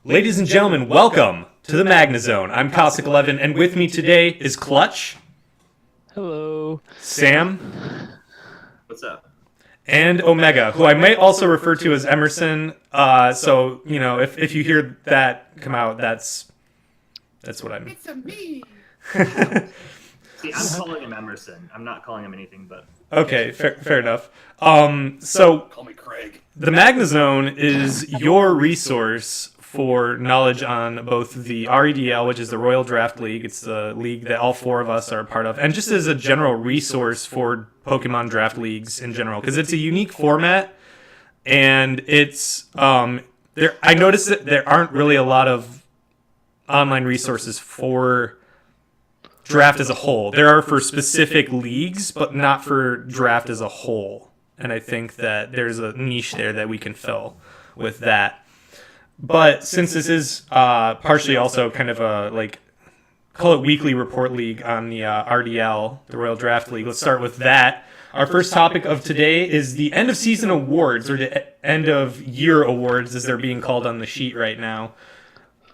Ladies and gentlemen, welcome to the MagneZONE. I'm Cossak 11, and with me today is Clutch, Hello. Sam, What's up? and Omega, who I might also refer to as Emerson. So you know, if you hear that come out, that's what I mean. It's a me. See, I'm calling him Emerson. I'm not calling him anything but. Okay, fair enough. So Call me Craig. the MagneZONE is your resource for knowledge on both the REDL, which is the Royal Draft League. It's the league that all four of us are a part of, and just as a general resource for Pokemon draft leagues in general, because it's a unique format, and it's there. I noticed that there aren't really a lot of online resources for draft as a whole. There are for specific leagues, but not for draft as a whole. And I think that there's a niche there that we can fill with that. But since this is partially also kind of a, call it weekly report league on the RDL, the Royal Draft League, let's start with that. Our first topic of today is the end of season awards, or the end of year awards as they're being called on the sheet right now.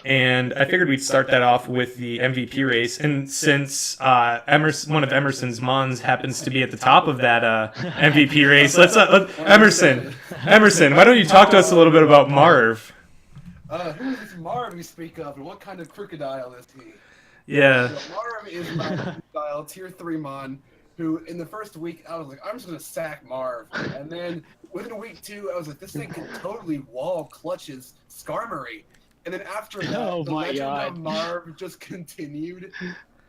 And I figured we'd start that off with the MVP race. And since one of Emerson's Mons happens to be at the top of that MVP race, let's Emerson, why don't you talk to us a little bit about Marv? Who is this Marv you speak of, and what kind of crocodile is he? Yeah. So Marv is my crocodile, tier 3 Mon, who in the first week, I was like, I'm just going to sack Marv. And then within week 2, I was like, this thing can totally wall Clutch's Skarmory. And then after that, the legend of Marv just continued.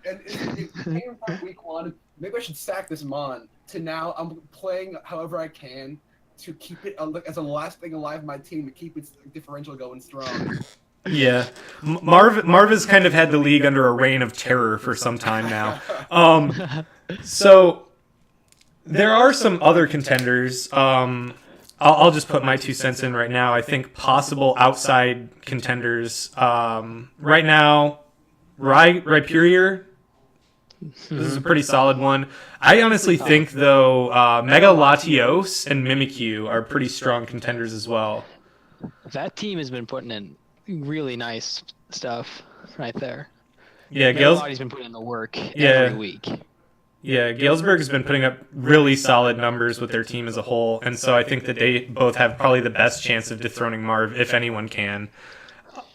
And it came from week 1, maybe I should sack this Mon, to now I'm playing however I can to keep it as a last thing alive in my team, to keep its differential going strong. Yeah. Marv has kind of had the league under a reign of terror for some time now. So there are some other contenders. I'll just put my 2 cents in right now. I think possible outside contenders. Right now, Rhyperior. This is a pretty solid one. I honestly think, though, Mega Latios and Mimikyu are pretty strong contenders as well. That team has been putting in really nice stuff right there. Yeah, Megalodi's been putting in the work every week. Yeah, Galesburg has been putting up really solid numbers with their team as a whole, and so I think that they both have probably the best chance of dethroning Marv, if anyone can.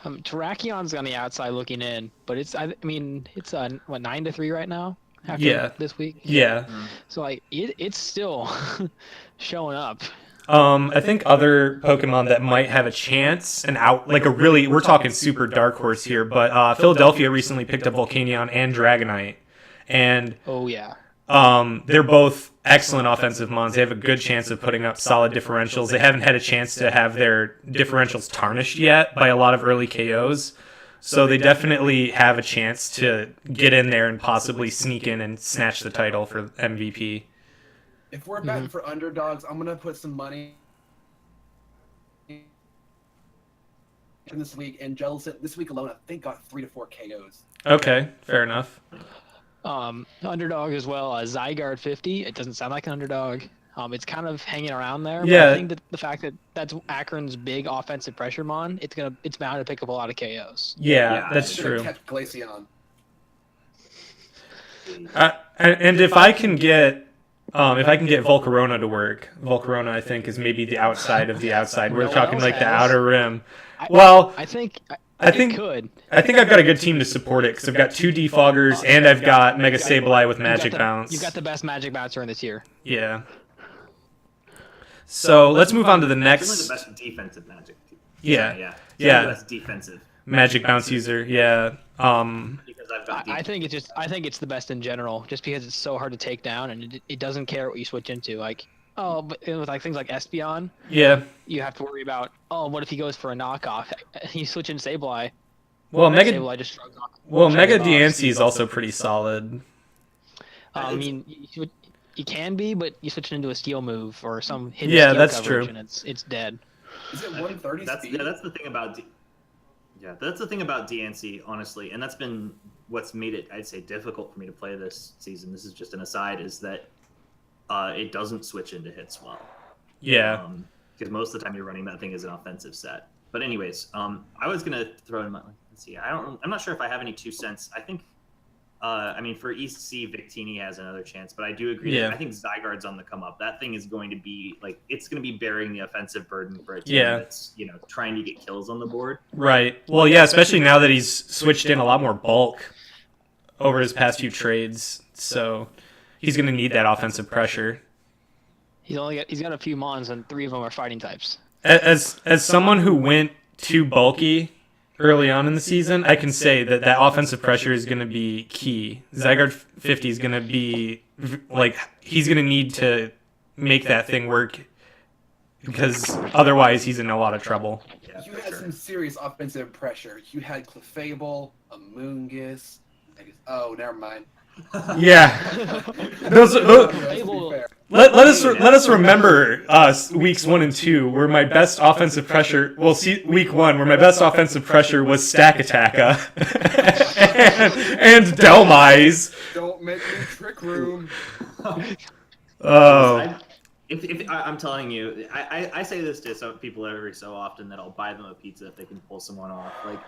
Terrakion's on the outside looking in, but it's 9-3 right now after this week. Yeah. So it's still showing up. I think other Pokemon that might have a chance and we're talking super dark horse here, but Philadelphia recently picked up Volcanion and Dragonite. And they're both excellent offensive Mons. They have a good chance of putting up solid differentials. They haven't had a chance to have their differentials tarnished yet by a lot of early KOs. So they definitely have a chance to get in there and possibly sneak in and snatch the title for MVP. If we're betting for underdogs, I'm going to put some money in this week. And Jellicent, this week alone, I think got 3 to 4 KOs. Okay, fair enough. Underdog as well. Zygarde 50. It doesn't sound like an underdog. It's kind of hanging around there. Yeah. But I think that the fact that that's Akron's big offensive pressure Mon, it's bound to pick up a lot of KOs. Yeah, that's true. Catch Glaceon. And if I can get Volcarona to work, Volcarona I think is maybe the outside of the outside. We're talking like the outer rim. I think I've got a good team to support it because I've got 2 Defoggers and I've got Mega Sableye with Magic Bounce. You've got the best Magic Bouncer in the tier. Yeah. So let's move on to the next. Really the best defensive Magic. Yeah. The best defensive Magic Bounce user. Yeah. Because I've got. I think it's the best in general, just because it's so hard to take down and it doesn't care what you switch into. But with things like Espeon, you have to worry about, what if he goes for a knockoff? You switch in Sableye. Sableye just shrugs off. Mega Diancie is also pretty solid. I mean, you can be, but you switch it into a steel move or some hidden steel that's coverage, true. and it's dead. Is it 130 speed? That's the thing about. That's the thing about DNC, honestly, and that's been what's made it, I'd say, difficult for me to play this season. This is just an aside, is that it doesn't switch into hits well. Yeah. Because most of the time you're running that thing as an offensive set. But anyways, I was gonna throw in my. Let's see. I'm not sure if I have any 2 cents. I think. I mean, for East C, Victini has another chance, but I do agree. Yeah. I think Zygarde's on the come up. That thing is going to be like it's going to be bearing the offensive burden for a team that's trying to get kills on the board. Right. Well, yeah, especially now that he's switched in a lot more bulk over his past few trades, so he's going to need that offensive pressure. He's got a few mons, and 3 of them are fighting types. As someone who went too bulky early on in the season, I can say that offensive pressure is going to be key. Zygarde 50 is going to be, like, he's going to need to make that thing work because otherwise he's in a lot of trouble. Yeah, You had some serious offensive pressure. You had Clefable, Amoonguss. Oh, never mind. Yeah. Let us remember weeks 1 and 2 where my best offensive pressure. Well, see, week 1 where my best offensive pressure was Stakataka and Delmise. Don't make me Trick Room. Oh. If I'm telling you, I say this to some people every so often that I'll buy them a pizza if they can pull someone off. Like,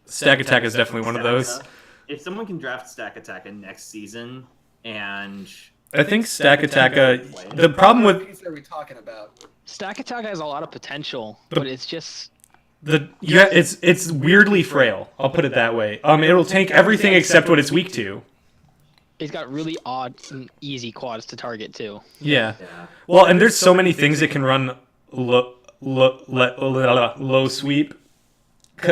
Stakataka is definitely one of those. If someone can draft Stakataka next season, and I think Stakataka. The problem What with piece are we talking about? Stakataka has a lot of potential, but it's just it's weirdly frail. I'll put it that way. It'll tank everything except what it's weak to. it's got really odd and easy quads to target too. Yeah. Well, and there's so many things that can run low sweep.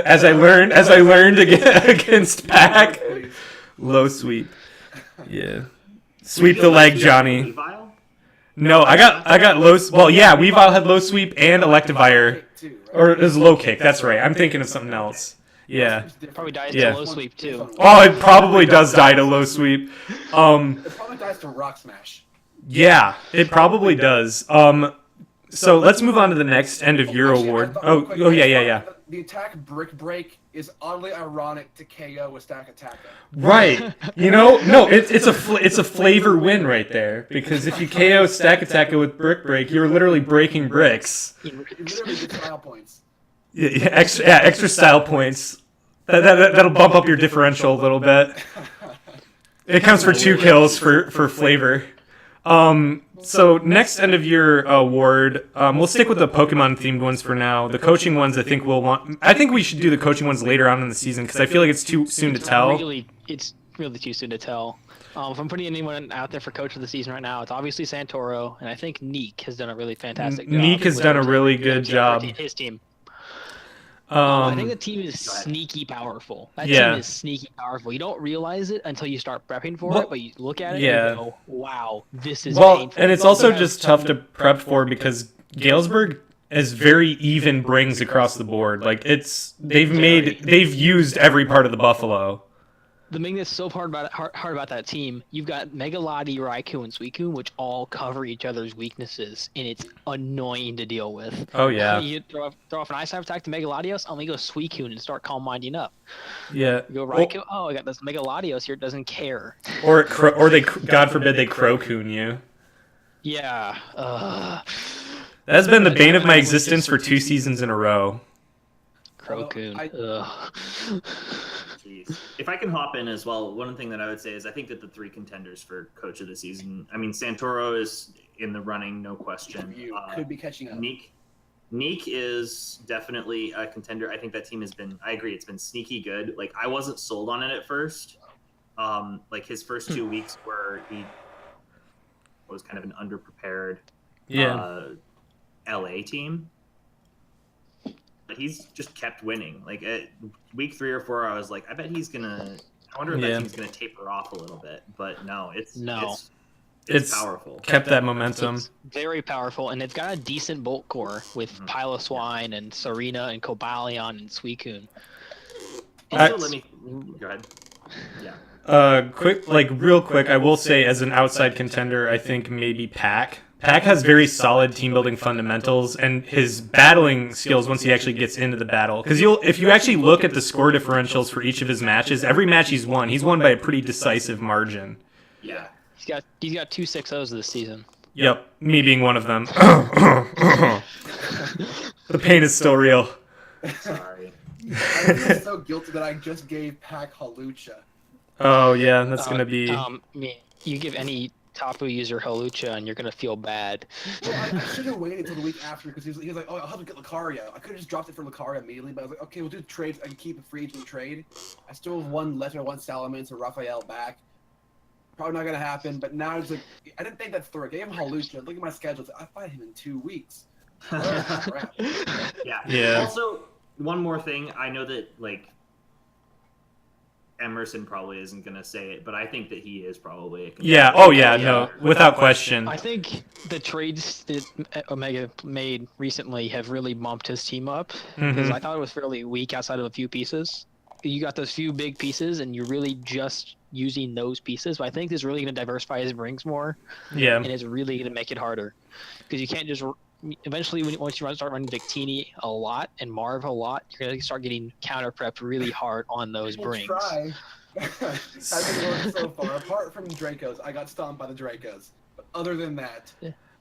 As I learned against Pack, low sweep. Yeah. Sweep the leg, Johnny. Weavile? No, I got low. Well, yeah, Weavile had low sweep and Electivire, or it was low kick. That's right. I'm thinking of something else. Yeah. Probably dies Yeah. to low sweep too. Oh, it probably does die to low sweep. It probably dies to Rock Smash. Yeah, it probably does. So let's move on to the next end of year Actually, award. real quick, Yeah. The attack Brick Break is oddly ironic to KO with Stakataka. Right. No, it's a flavor win right there, because if you KO Stakataka with Brick Break, you're literally breaking bricks. You literally get style points. Yeah, extra style points. That'll bump up your differential a little bit. It counts for 2 kills for flavor. So next end of year award, we'll stick with the Pokemon themed ones for now. The coaching ones, I think we should do the coaching ones later on in the season because I feel like it's too soon to tell. It's really too soon to tell. If I'm putting anyone out there for coach of the season right now, it's obviously Santoro, and I think Neek has done a really fantastic job. Neek has done a really good job. His team. I think the team is sneaky powerful. That team is sneaky powerful. You don't realize it until you start prepping for it, but you look at it and you go, wow, this is painful. And it's also just tough to prep for because Galesburg is very even brings across the board. Like they've used every part of the Buffalo. The thing that's so hard about that team, you've got Megalodi, Raikou, and Suicune, which all cover each other's weaknesses, and it's annoying to deal with. Oh, yeah. You throw off an Ice Type attack to Megalodios, I'm going to go Suicune and start calm minding up. Yeah. You go Raikou, I got this Megalodios here, it doesn't care. Or they, God forbid, they Crocoon you. Yeah. That's been the bane of my existence for 2 seasons in a row. Crocoon. Jeez. If I can hop in as well, one thing that I would say is I think that the 3 contenders for coach of the season, I mean, Santoro is in the running, no question. You could be catching up. Neek is definitely a contender. I think that team has been, I agree, it's been sneaky good. Like, I wasn't sold on it at first. Like, his first 2 weeks where he was kind of an underprepared LA team. But he's just kept winning. Like at week 3 or 4, I was like, I bet he's gonna. I wonder if that team's gonna taper off a little bit. But no, it's powerful. Kept that momentum. It's very powerful, and it's got a decent bulk core with Piloswine and Serena and Cobalion and Suicune. Also, let me go ahead. Yeah. Real quick, I will say as an outside contender, I think maybe Pack. Pack has very solid team building fundamentals, and his battling skills once he actually gets into the battle. Because if you actually look at the score differentials for each of his matches, every match he's won by a pretty decisive margin. Yeah. He's got 2 6-0s this season. Yep, me being one of them. The pain is still real. Sorry. I feel so guilty that I just gave Pack Halucha. Oh yeah, that's gonna be. You give any Tapu user Halucha and you're gonna feel bad. Well, I should have waited until the week after because he was like, oh, I'll have to get Lucario. I could have just dropped it for Lucario immediately, but I was like, okay, we'll do trades. I can keep a free agent trade. I still have one Letter, one Salamence, and Raphael back. Probably not gonna happen. But now it's like, I didn't think that through. I gave him Halucha. Look at my schedule. I fight him in 2 weeks. Oh, crap. Yeah. Also, one more thing. I know that like Emerson probably isn't going to say it, but I think that he is probably a contender. Yeah. Oh yeah. No, without question. I think the trades that Omega made recently have really bumped his team up because I thought it was fairly weak outside of a few pieces. You got those few big pieces, and you're really just using those pieces. But I think this is really going to diversify his rings more. Yeah. And it's really going to make it harder because you can't just. Eventually, once you start running Victini a lot and Marv a lot, you're going to start getting counter prepped really hard on those brings. Try. Hasn't worked so far. Apart from Dracos, I got stomped by the Dracos. But other than that,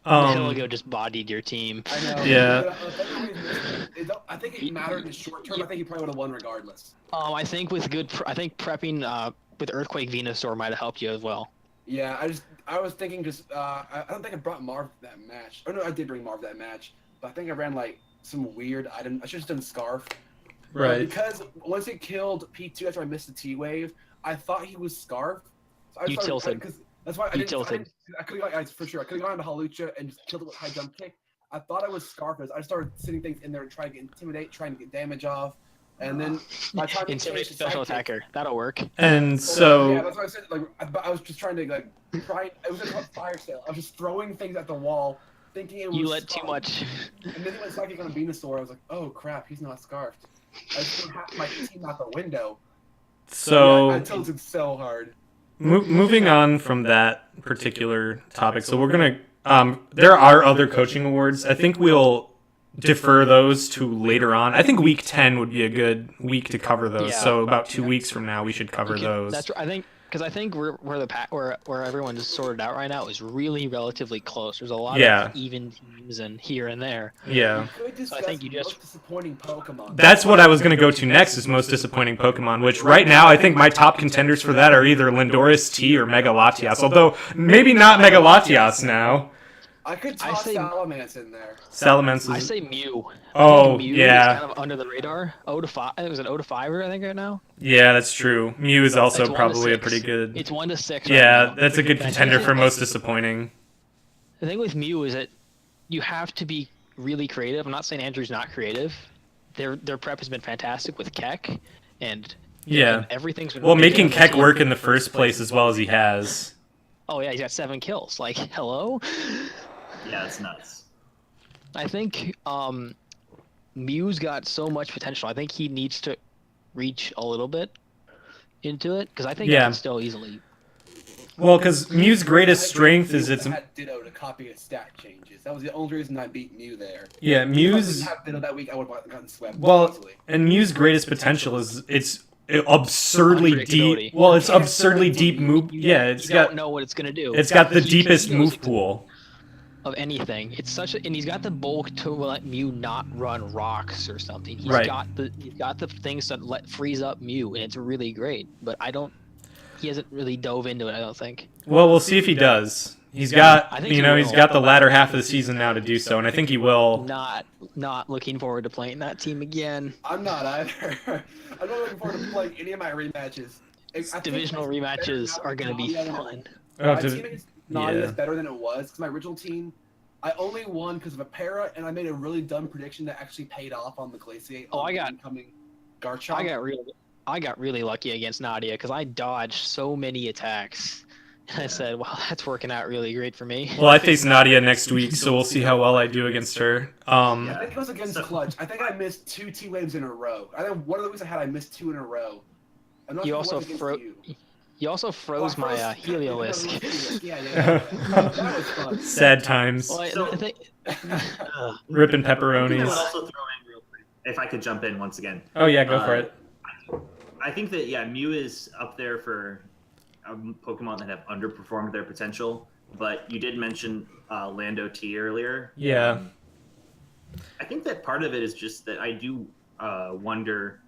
Hiligo just bodied your team. I know. Yeah. I think it mattered in the short term. I think he probably would have won regardless. I think with prepping with Earthquake Venusaur might have helped you as well. Yeah, I was thinking I don't think I brought Marv to that match. Oh no, I did bring Marv to that match, but I think I ran like some weird item. I should have done Scarf. Right. Because once it killed P2 after I missed the T-Wave, I thought he was Scarf. So You tilted. That's why You tilted. I could have for sure. I could have gone into Halucha and just killed it with high jump kick. I thought I was Scarf. I started sitting things in there and trying to intimidate, trying to get damage off. And then by the time Intimidate special attacker. That'll work. And so yeah, that's what I said. Like I was just trying to try. It was like a fire sale. I was just throwing things at the wall, thinking it was. You let Scarf. too much. And then when Psychic on Venusaur, I was like, oh crap, he's not scarfed. I just threw half my team out the window. So I tilted so hard. Moving on from that particular topic, so we're gonna. There are other coaching awards. I think we'll defer those to later on. I think week 10 would be a good week to cover those. Yeah. So about 2 weeks from now, we should cover those. That's I think where everyone's sorted out right now is really relatively close. There's a lot of even teams and here and there. Yeah. So I think you just most disappointing Pokemon. That's what I was going to go to next is most disappointing Pokemon, which right now I think my top contenders for that are either Lindorus T or Mega Latias, although maybe not Mega Latias now. I could toss Salamence in there. Salamence is... I say Mew. Oh, Mew yeah. is kind of under the radar. 0-5. It was an 0-5er, I think, right now. Yeah, that's true. Mew is also It's probably a pretty good... It's 1-6. Yeah, right now. that's a good contender for most disappointing. The thing with Mew is that you have to be really creative. I'm not saying Andrew's not creative. Their prep has been fantastic with Keck, and everything's been... Well, making Keck work in the first place as well as he has. Oh, yeah, he's got 7 kills. Like, hello? Yeah, it's nuts. I think Mew's got so much potential. I think he needs to reach a little bit into it, because I think he can still easily... Well, because Mew's greatest strength is its... I had Ditto to copy his stat changes. That was the only reason I beat Mew there. Yeah, Mew's... If I didn't have Ditto that week, I would have gotten swept. Well, easily. and Mew's greatest potential is its absurdly deep... Well, it's absurdly deep move... Yeah, it's got... You don't know what it's going to do. It's got the deepest move pool. Of anything. It's such a... And he's got the bulk to let Mew not run rocks or something. He's got the things that freeze up Mew, and it's really great. But he hasn't really dove into it, I don't think. Well, we'll see if he does. He's got, he's got the latter half of the season now to do so, and I think he will. Not looking forward to playing that team again. I'm not either. I'm not looking forward to playing any of my rematches. Divisional rematches are going to be fun. My team against Nadia is better than it was, because my original team, I only won because of a para, and I made a really dumb prediction that actually paid off on the Glaciate. Incoming Garchomp. I got really lucky against Nadia because I dodged so many attacks. And I said, well, that's working out really great for me. Well, I face Nadia next week, so we'll see how well I do against her. I think it was against Clutch. I think I missed 2 T-Waves in a row. I think one of the weeks I missed 2 in a row. You also froze my Heliolisk. Yeah. That was fun. Sad times. Well, Ripping pepperonis. Also throw in real quick, if I could jump in once again. Oh, yeah, go for it. I think that, Mew is up there for Pokemon that have underperformed their potential, but you did mention Lando T earlier. Yeah. I think that part of it is just that I do wonder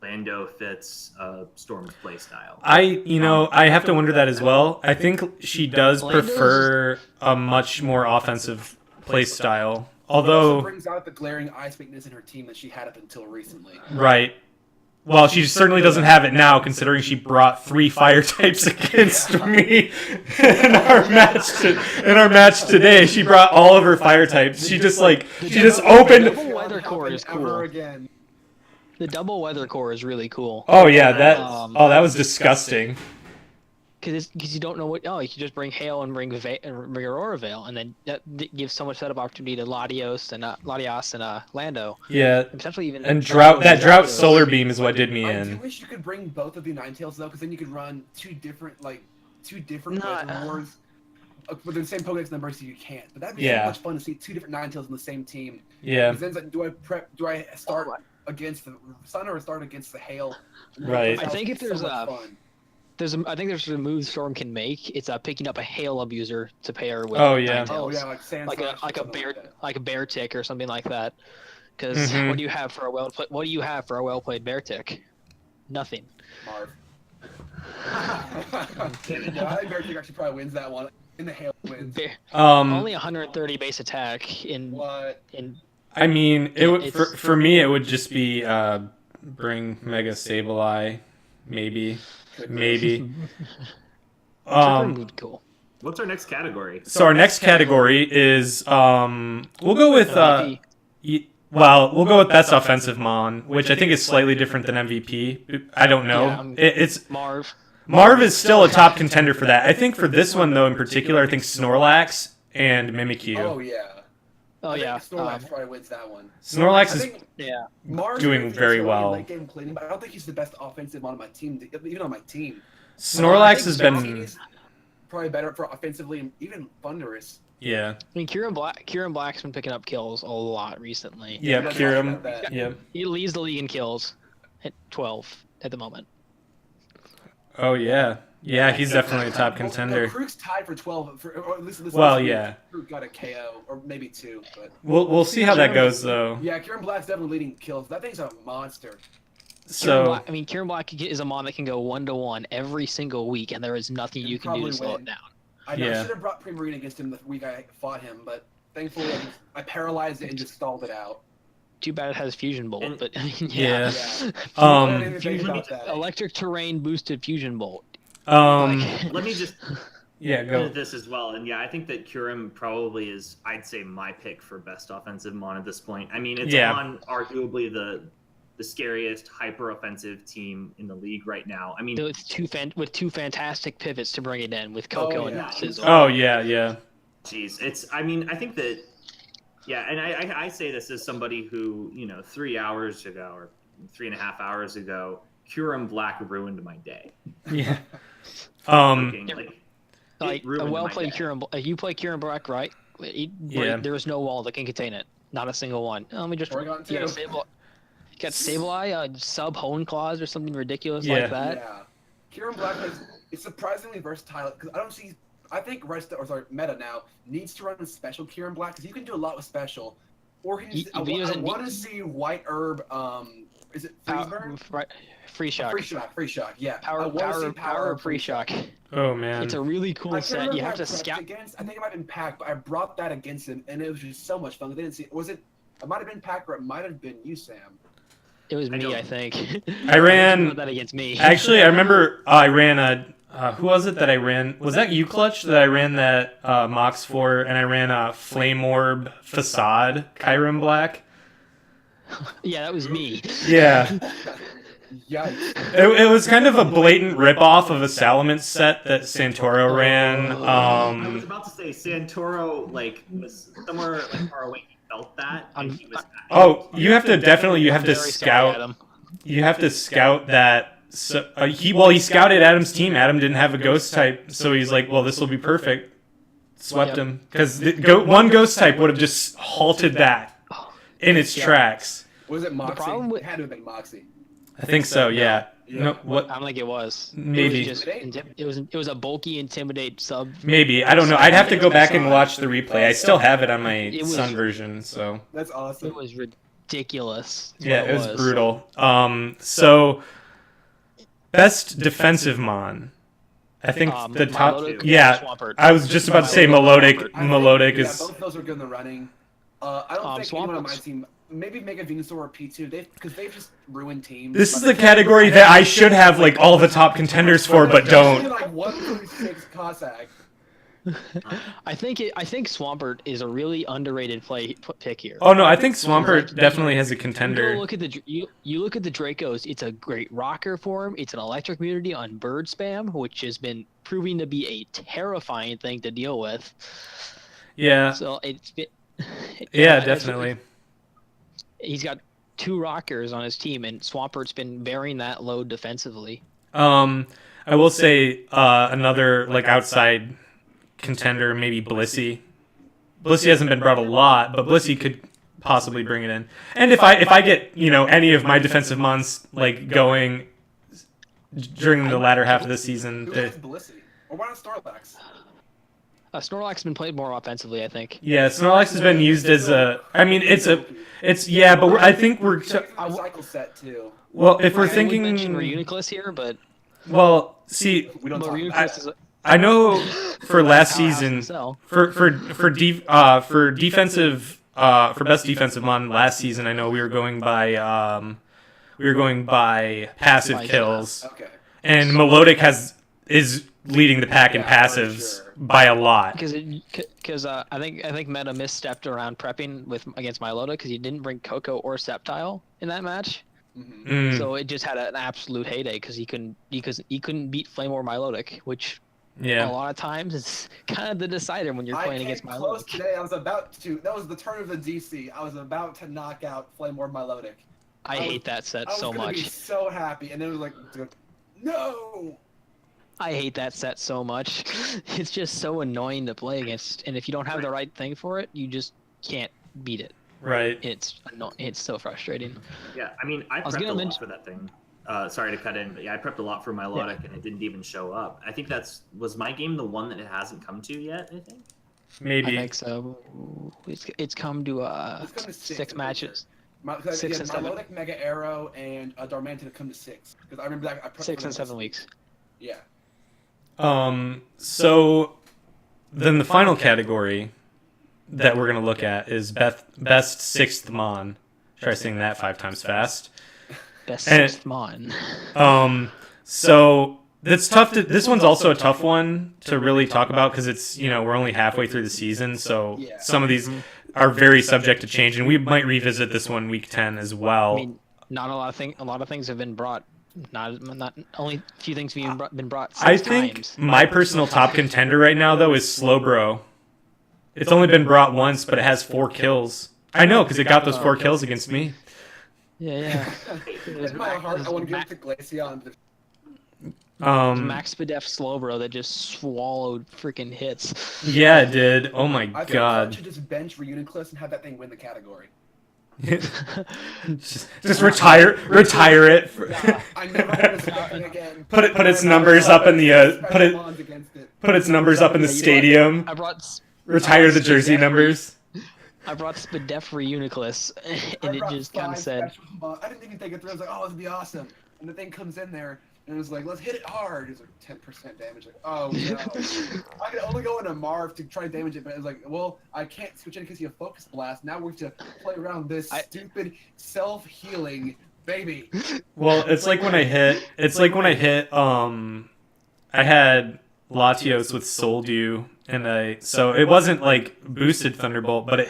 Lando fits Storm's play style. I have to wonder that as well. I think she does prefer a much more offensive play style. Although it brings out the glaring ice weakness in her team that she had up until recently. Right. Well, she certainly doesn't have it now, considering she brought 3 fire types against me in our match today. She brought all of her fire types. She just opened. The double weather core is cool. The double weather core is really cool. Oh yeah, that was disgusting. Because you don't know what. Oh, you can just bring Hail and bring Aurora Veil, and then that gives so much setup opportunity to Latios and Lando. Yeah, and potentially even drought solar beam is what did me in. I wish you could bring both of the Ninetales though, because then you could run two different weather wars with the same Pokedex numbers. So you can't. But that'd be so much fun to see 2 different Ninetales in the same team. Yeah. Then it's like, do I start against the Sun or start against the Hail? Right. I think if there's I think there's a move Storm can make. It's picking up a Hail abuser to pair with. Oh yeah. Like a bear tick or something like that. Because what do you have for a well played bear tick? Nothing. Marv. I think bear tick actually probably wins that one. In the Hail wins. Only 130 base attack in. What? I mean, for me it would just be bring Mega Sableye, maybe. Cool. What's our next category? So our next category is we'll go with we'll go with best offensive mon, which I think is slightly different than MVP. I don't know. It's Marv. Marv is still a top contender for that. I think for this one though in particular, I think Snorlax and Mimikyu. Oh yeah. Oh yeah. Snorlax probably wins that one. Snorlax is Marv's doing very well. Late game cleaning, but I don't think he's the best offensive on my team, even on my team. Snorlax has been probably better for offensively and even Thunderous. Yeah. I mean, Kieran Black's been picking up kills a lot recently. Yeah, Kieran. Yeah. He leads the league in kills at 12 at the moment. Oh yeah. Yeah, he's definitely a top contender. No, Krug's tied for 12. Or at least yeah. Krug got a KO, or maybe 2. But we'll see how that goes, though. Yeah, Kieran Black's definitely leading kills. That thing's a monster. So Kieran Black is a mon that can go 1-1 every single week, and there is nothing you can do to slow it down. I know I should have brought Primarine against him the week I fought him, but thankfully I paralyzed it and just stalled it out. Too bad it has Fusion Bolt, but yeah. Electric terrain boosted Fusion Bolt. Let me just go this as well, and I think that Kyurem probably is, I'd say, my pick for best offensive mon at this point. I mean, it's on arguably the scariest hyper offensive team in the league right now. I mean, with two fantastic pivots to bring it in with Coco and Sizzle. Oh yeah. Jeez, I mean, I think that and I say this as somebody who 3 hours ago or 3.5 hours ago, Kyurem Black ruined my day. Yeah. Like a well-played Kyurem. You play Kyurem Black, right? There is no wall that can contain it. Not a single one. Let me just. Got Sableye, sub Hone Claws or something ridiculous like that. Yeah. Kyurem Black is surprisingly versatile because I think Meta now needs to run special Kyurem Black because you can do a lot with special. Or I want to see White Herb. Is it Freezeburn? Free Shock. Free Shock. Yeah. Power Free Shock. Oh man. It's a really cool set. You have to scout. I think it might have been Pack, but I brought that against him, and it was just so much fun. They didn't see. It might have been Pack, or it might have been you, Sam. It was me, I think. I ran that against me. Actually, I remember I ran a. Who was it that I ran? Was that you, Clutch, that I ran that Mox for? And I ran a Flame Orb Facade Kyurem Black. Yeah, that was me. Yeah. Yikes. It was kind of a blatant ripoff of a Salamence set that Santoro ran. I was about to say Santoro was somewhere far away. He felt that. And he was you have to scout. You have to scout that. So he scouted Adam's team. Adam didn't have a ghost type, so he's like, well, this will be perfect. Swept him because one ghost type would have just halted that in its tracks. Was it Moxie? It had to have been Moxie. I think so, yeah. Yeah. No, what? I don't think it was. Maybe. It was a bulky Intimidate sub. Maybe. I don't know. I'd have to go back and watch the replay. I still have it on my Sun version, so. That's awesome. It was ridiculous. Yeah, it was brutal. So best defensive mon. I think the top. Melodic, Yeah, Swampert. I was just about to say Melodic. Melodic Yeah, is. both of those are good in the running. I don't think anyone on my Swampert's- team. Maybe make a Venusaur or P2, because they've just ruined teams. This is the category that I should have like all the top contenders for, but don't. Like 136 Cossack. I think Swampert is a really underrated pick here. Oh no, I think Swampert definitely has a You contender. look at the you look at the Dracos. It's a great rocker form. It's an electric immunity on bird spam, which has been proving to be a terrifying thing to deal with. Yeah. So it's been. Yeah, definitely. He's got 2 rockers on his team, and Swampert's been bearing that load defensively. I will say another like outside contender, maybe Blissey. Blissey hasn't been brought a lot, but Blissey could possibly bring it in. And if I get any of my defensive mons like going during the latter half of the season, Who has Blissey? Or why not Starlax? Snorlax has been played more offensively, I think. yeah, Snorlax has been used as a. I mean, it's yeah, but I think we're. Cycle set too. Well, if we're I thinking, would mention Reuniclus here, but well, see, We don't talk about Reuniclus is I know for last powerhouse season himself. for defensive for best defensive mon last season, I know we were going by passive Spike. kills, Okay. and Melodic is leading the pack in Yeah, for passives sure. by a lot. Because I think Meta misstepped around prepping against Milotic because he didn't bring Coco or Sceptile in that match. Mm-hmm. Mm. So it just had an absolute heyday because he couldn't beat Flame or Milotic, which a Yeah. lot of times is kind of the decider when you're playing against I came close Milotic. today. I was about to. That was the turn of the DC. I was about to knock out Flame Orb Milotic. I hate that set so I was gonna be much. so happy, and then it was like, no. I hate that set so much. It's just so annoying to play against, and if you don't have the right thing for it, you just can't beat it. Right. It's so frustrating. Yeah, I mean, I was prepped gonna a lot mention- for that thing. Sorry to cut in, but yeah, I prepped a lot for Milotic, and it didn't even show up. I think was my game the one that it hasn't come to yet, I think? Maybe. I think so. It's come to It's come to 6 matches. Because 6 and 7. Milotic, Mega Arrow, and Darmanitan have come to 6. Because I remember that I prepped 6 for and them 7 weeks. Yeah. So then the final category that we're gonna look at is best sixth mon. Try saying that 5 times fast. Best And- 6th mon. So it's tough to. This one's also a tough one to really talk about because it's we're only halfway through the season, so Yeah. some of these are very subject to change, and we might revisit this one week 10 as well. I mean, not a lot of things have been brought. Not only a few things have been brought 6 I think times. my personal top contender right now though is Slowbro. It's only been brought once, but it has 4 kills. I know because it got those 4 kills against me. Yeah. In my heart, I want to give it to Glaceon. Max Spadef Slowbro that just swallowed freaking hits. Yeah, it did. Oh my I think god. I should just bench Reuniclus and have that thing win the category. just retire it. I never want to see that thing again. Put its numbers up in the Special against it. put its numbers up in the stadium. I brought Retire the jersey numbers. Spadef Reuniclus, and it brought just kind of 5 said, special mods. I didn't even think it through. I was like, oh, this would be awesome. And the thing comes in there, and it was like, let's hit it hard. It was like 10% damage. Like, oh no. I could only go into Marv to try to damage it, but it was like, well, I can't switch in because you have Focus Blast. Now we have to play around this stupid self-healing baby. Well, it's like when I hit. I had Latios with Soul Dew, and so it wasn't like boosted Thunderbolt, but it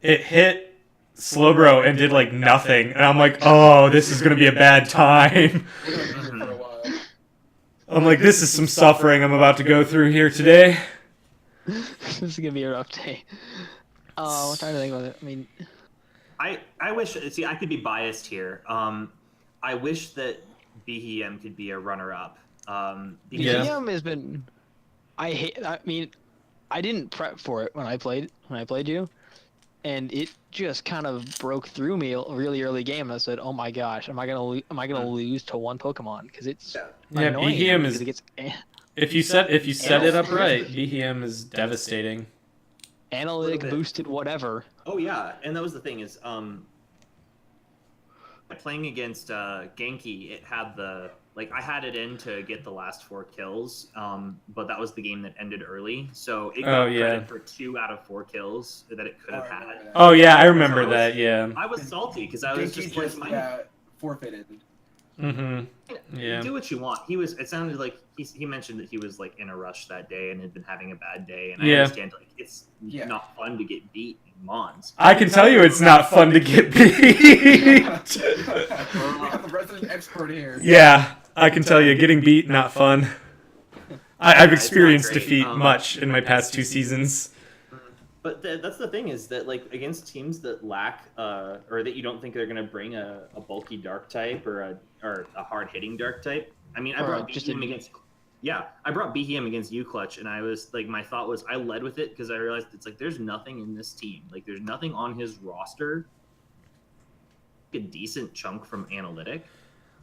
hit Slowbro and did like nothing, and I'm like, oh, this is gonna be a bad time. We're gonna be here for a while. I'm like, this is some suffering I'm about to go through here today. "This is gonna be a rough day." Oh, I'm trying to think about it. I mean, I wish. See, I could be biased here. I wish that BEM could be a runner-up. Yeah. BGM has been. I mean, I didn't prep for it when I played you, and it just kind of broke through me really early game. I said, "Oh my gosh, am I gonna lose to one Pokemon?" Because it's annoying. BHM is. It gets, If you set it up right, BHM is devastating. Analytic boosted whatever. Oh yeah, and that was the thing is, playing against Genki, it had I had it in to get the last 4 kills, but that was the game that ended early, so it got credit for 2 out of 4 kills that it could have had. Oh yeah, I remember that. Yeah. I was salty because I was Genki just forfeited. Yeah. Do what you want. It sounded like he mentioned that he was like in a rush that day and had been having a bad day, and I understand it's not fun to get beat in Mons. I can tell you it's not fun to get beat. We have the resident expert here. Yeah, I can tell you getting beat not fun. I've experienced defeat much in my past 2 seasons. But that's the thing is that like against teams that lack or that you don't think they're going to bring a bulky dark type or a hard hitting dark type. I mean, I brought BHM against U-Clutch, and I was like, my thought was I led with it because I realized it's like there's nothing in this team, like there's nothing on his roster, a decent chunk from analytic.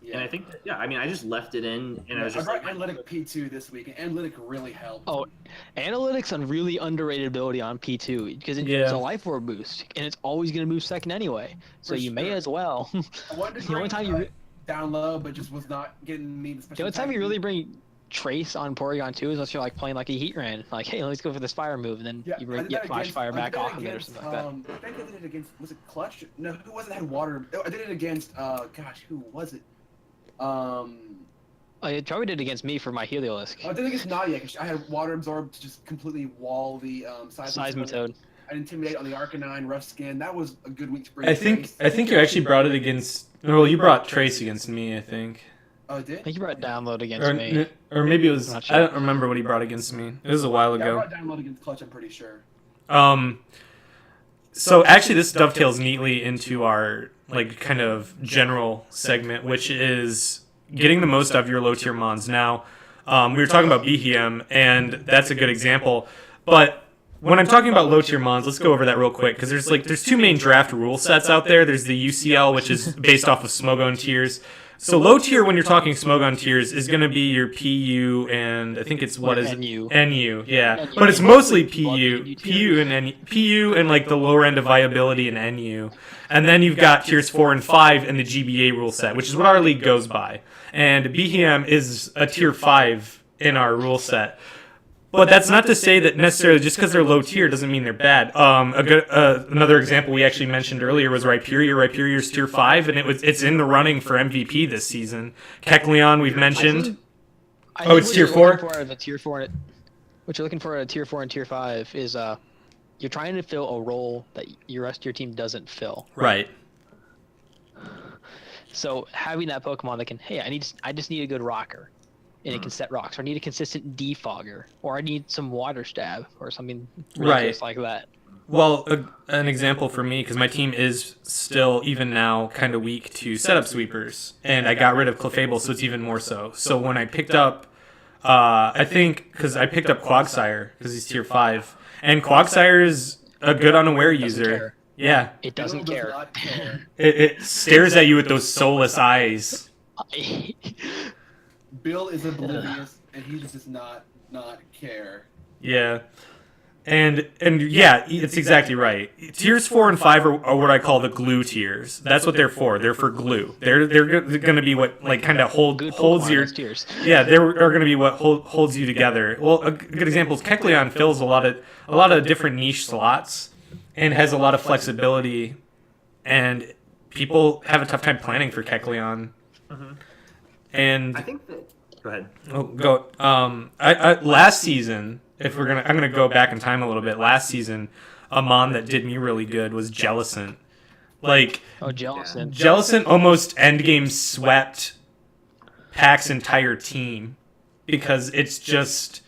Yeah. And I think I just left it in, and I was just brought Analytic P2 this week, and Analytic really helped. Oh, Analytic's a really underrated ability on P2 because it's a life orb boost, and it's always going to move second anyway. So you may as well. I wanted to bring down low, but just was not getting me the special. The only time you really bring Trace on Porygon 2 is unless you're like playing like a Heat Ran, like hey, let's go for this fire move, and then you get Flash Fire back off of it or something like that. I think I did it against Clutch? No, who was it that had water? I did it against who was it? I probably did it against me for my Heliolisk. I did it against Nadia. I had water absorb to just completely wall the Seismitoad. I intimidate on the Arcanine, rough skin. That was a good week to bring. I think you actually brought it against. Well, you brought Trace against me, I think. Oh, it did? I think you brought Download against me. Or maybe it was. I don't remember what he brought against me. It was a while ago. I brought Download against Clutch. I'm pretty sure. So actually, this dovetails neatly into our kind of general segment, which is getting the most of your low tier mons. Now, we were talking about BHM, and that's a good example. But when I'm talking about low tier mons, let's go over that real quick because there's 2 main draft rule sets out there. There's the UCL, which is based off of Smogon tiers. So low tier, when you're talking Smogon tiers, is going to be your PU and I think it's NU, yeah. NU. But it's mostly PU and like the lower end of viability in NU. And then you've got tiers 4 and 5 in the GBA rule set, which is what our league goes by. And BHM is a tier 5 in our rule set. But that's not to say that necessarily just because they're low tier doesn't mean they're bad. Another example we actually mentioned earlier was Rhyperior. Rhyperior's tier 5, and it's in the running for MVP this season. Kecleon we've mentioned. It's tier 4? What you're looking for at a tier 4 and tier 5 is you're trying to fill a role that your rest of your team doesn't fill. Right. So having that Pokemon that can, hey, I just need a good rocker. And it can set rocks, or I need a consistent defogger, or I need some water stab, or something ridiculous like that. Well, an example for me, because my team is still, even now, kind of weak to setup sweepers, and I got rid of Clefable, so it's even more so. So when I picked up, I think, because I picked up Quagsire, because he's tier 5, and Quagsire is a good unaware user. Care. Yeah. It doesn't care. It stares at you with those soulless eyes. Bill is oblivious, and he just does not care. Yeah. And yeah, it's exactly right. Tiers 4 and 5 are what I call the glue tiers. That's what they're for. They're for glue. They're going to be what kind of holds your tiers. Yeah, they're going to be what holds you together. Well, a good example is Kecleon fills a lot of different niche slots and has a lot of flexibility, and people have a tough time planning for Kecleon. Mm-hmm. And I think that. Go ahead. Oh, go. I last season, I'm gonna go back in time a little bit. Last season, a mon that did me really good was Jellicent. Jellicent. Jellicent almost endgame swept Pack's entire team because it's just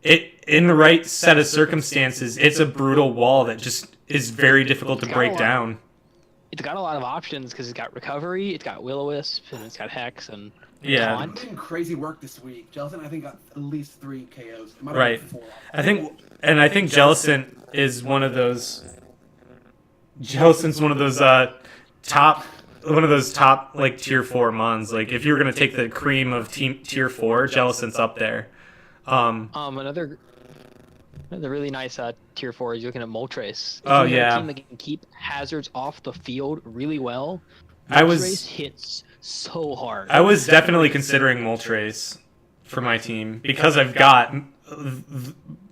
in the right set of circumstances. It's a brutal wall that just is very difficult to break down. It's got a lot of options because it's got recovery, it's got Will-O-Wisp, and it's got Hex and I'm doing crazy work this week. Jellicent, I think, got at least 3 KOs. Right. I think Jellicent is one of those. Jellicent's one of those top like tier 4 mons. Like if you were gonna take the cream of tier 4, Jellicent's up there. Another really nice tier 4 is you're looking at Moltres. Oh, If you have yeah. a team that can keep hazards off the field really well, I was- Moltres hits so hard. I was definitely considering Moltres for my team because I've got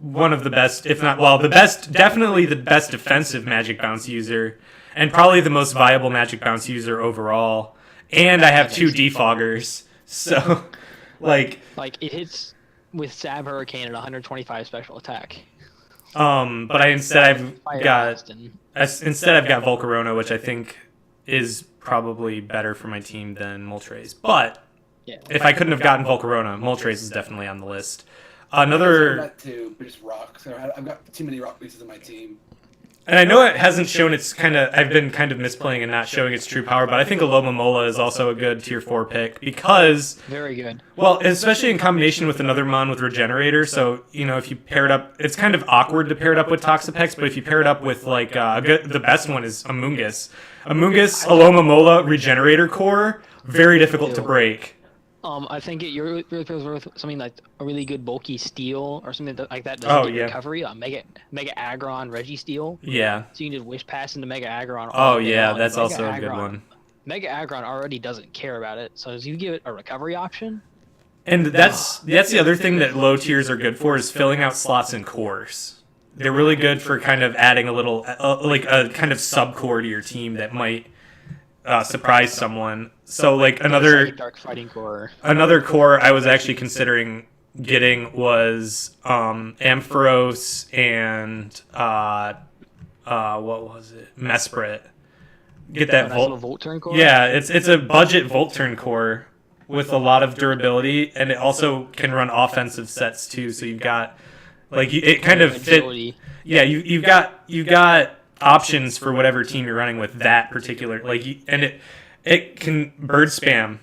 one of the best, if not, well, the best, definitely the best defensive Magic Bounce user, and probably the most viable Magic Bounce user overall. And I have 2 defoggers, so like it hits with Sab Hurricane at 125 special attack. but I've Fire got Blast and Volcarona, which I think is probably better for my team than Moltres. But yeah. if I couldn't have gotten Volcarona, Moltres is definitely on the list. I've Another, got 2, but just rocks. I've got too many rock pieces in my team. and I know it hasn't shown its I've been kind of misplaying and not showing its true power, but I think Alomomola is also a good tier 4 pick because, Very good. well, especially in combination with another mon with Regenerator. So, if you pair it up, it's kind of awkward to pair it up with Toxapex, but if you pair it up with like the best one is Amoonguss. Amoonguss, Alomomola, Regenerator core, very difficult to break. I think you're worth something like a really good bulky steel or something like that does recovery. Mega Aggron Registeel. Yeah. So you can just wish pass into Mega Aggron. Oh yeah, that's also a good one. Mega Aggron already doesn't care about it, so as you give it a recovery option. And that's the other thing that low tiers are good for is filling out slots in cores. They're really good for kind of adding a little like a kind of sub core to your team that might surprise someone. So like another Dark Fighting Core. Another core I was actually considering getting was Ampharos and what was it? Mesprit. Get that Volt Turn Core? Yeah, it's a budget Volt Turn core with a lot of durability, and it also can run offensive sets too. So you've got it kind of fit. Yeah, you've got options for whatever team you're running with that particular and it can bird spam.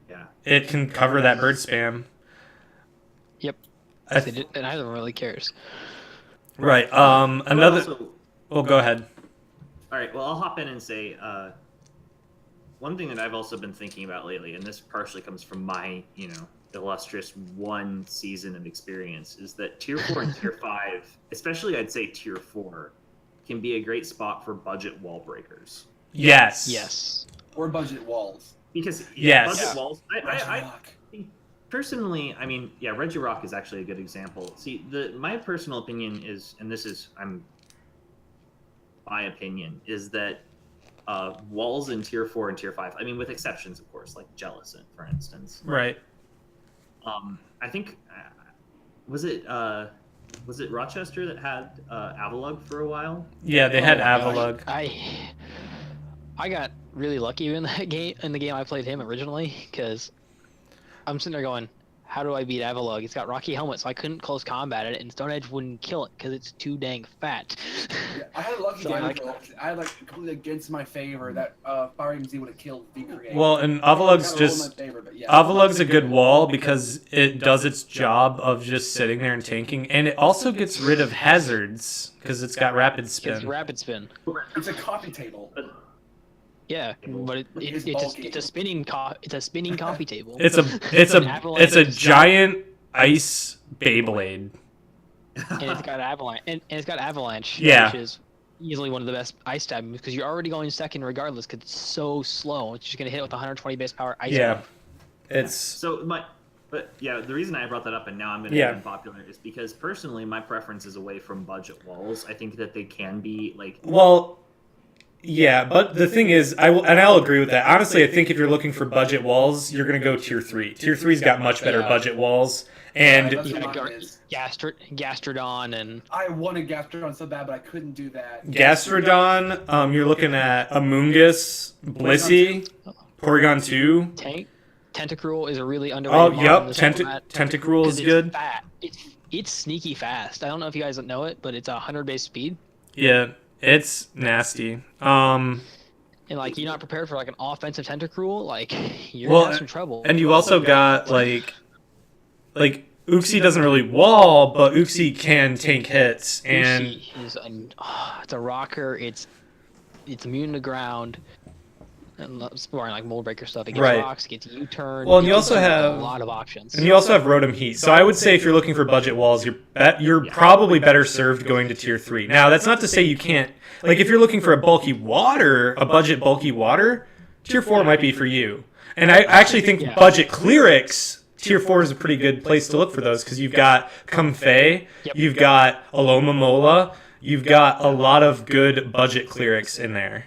Yeah. It can cover that bird spam. Yep. And neither one really cares. Right. Another. Go ahead. All right. Well, I'll hop in and say one thing that I've also been thinking about lately, and this partially comes from my, illustrious 1 season of experience, is that tier 4 and tier 5, especially I'd say tier 4, can be a great spot for budget wall breakers. Yes. Or budget walls. Because budget walls, I think personally, I mean, Regirock is actually a good example. See, my personal opinion is, and this is my opinion, is that walls in tier 4 and tier 5, I mean, with exceptions, of course, like Jellicent, for instance. Right. I think was it Rochester that had Avalugg for a while? Yeah, they had Avalugg. I got really lucky in the game I played him originally, because I'm sitting there going, how do I beat Avalugg? It's got Rocky Helmet, so I couldn't close combat it, and Stone Edge wouldn't kill it because it's too dang fat. Yeah, I had a lucky game. I had completely against my favor that Fire MZ would have killed V-Create. Well, and Avalugg's Avalugg's a good wall because it does its job of just sitting there and tanking, and it also gets rid of hazards because it's got rapid spin. It's rapid spin. It's a coffee table. Yeah, but it's a spinning coffee table. It's a giant ice Beyblade. And it's got avalanche. And it's got avalanche. Yeah. Which is easily one of the best ice stab moves because you're already going second regardless because it's so slow. It's just gonna hit with 120 base power ice. Yeah. Move. It's the reason I brought that up and now I'm going to be unpopular is because personally my preference is away from budget walls. I think that they can be like. Well. Yeah, but the thing is, I'll agree with that. Honestly, I think if you're looking for budget walls, you're going to go tier 3. Tier 3's got much better budget walls. And Gastrodon and... I wanted Gastrodon so bad, but I couldn't do that. Gastrodon, you're looking at Amoonguss, Blissey, Porygon 2. Tentacruel is a really underrated Tentacruel is good. Fat. It's sneaky fast. I don't know if you guys know it, but it's 100 base speed. Yeah. It's nasty. And you're not prepared for an offensive Tentacruel, you're gonna have some trouble. And you also got Uxie doesn't really wall, but Uxie can tank hits, and Uxie is it's a rocker. It's it's immune to ground. And exploring like mold breaker stuff. It gets Right. rocks, it gets U-turn. Well, and it you gives also have a lot of options. And you also have Rotom Heat. So I would say if you're looking for budget walls, you're probably better served going to tier 3. Now, that's not to say you can't. Like, if you're looking for a budget bulky water, tier 4 might be for you. And I actually think budget Clerics, tier 4 is a pretty good place to look for those because you've got Comfey, you've got Alomomola, you've got a lot of good budget Clerics in there.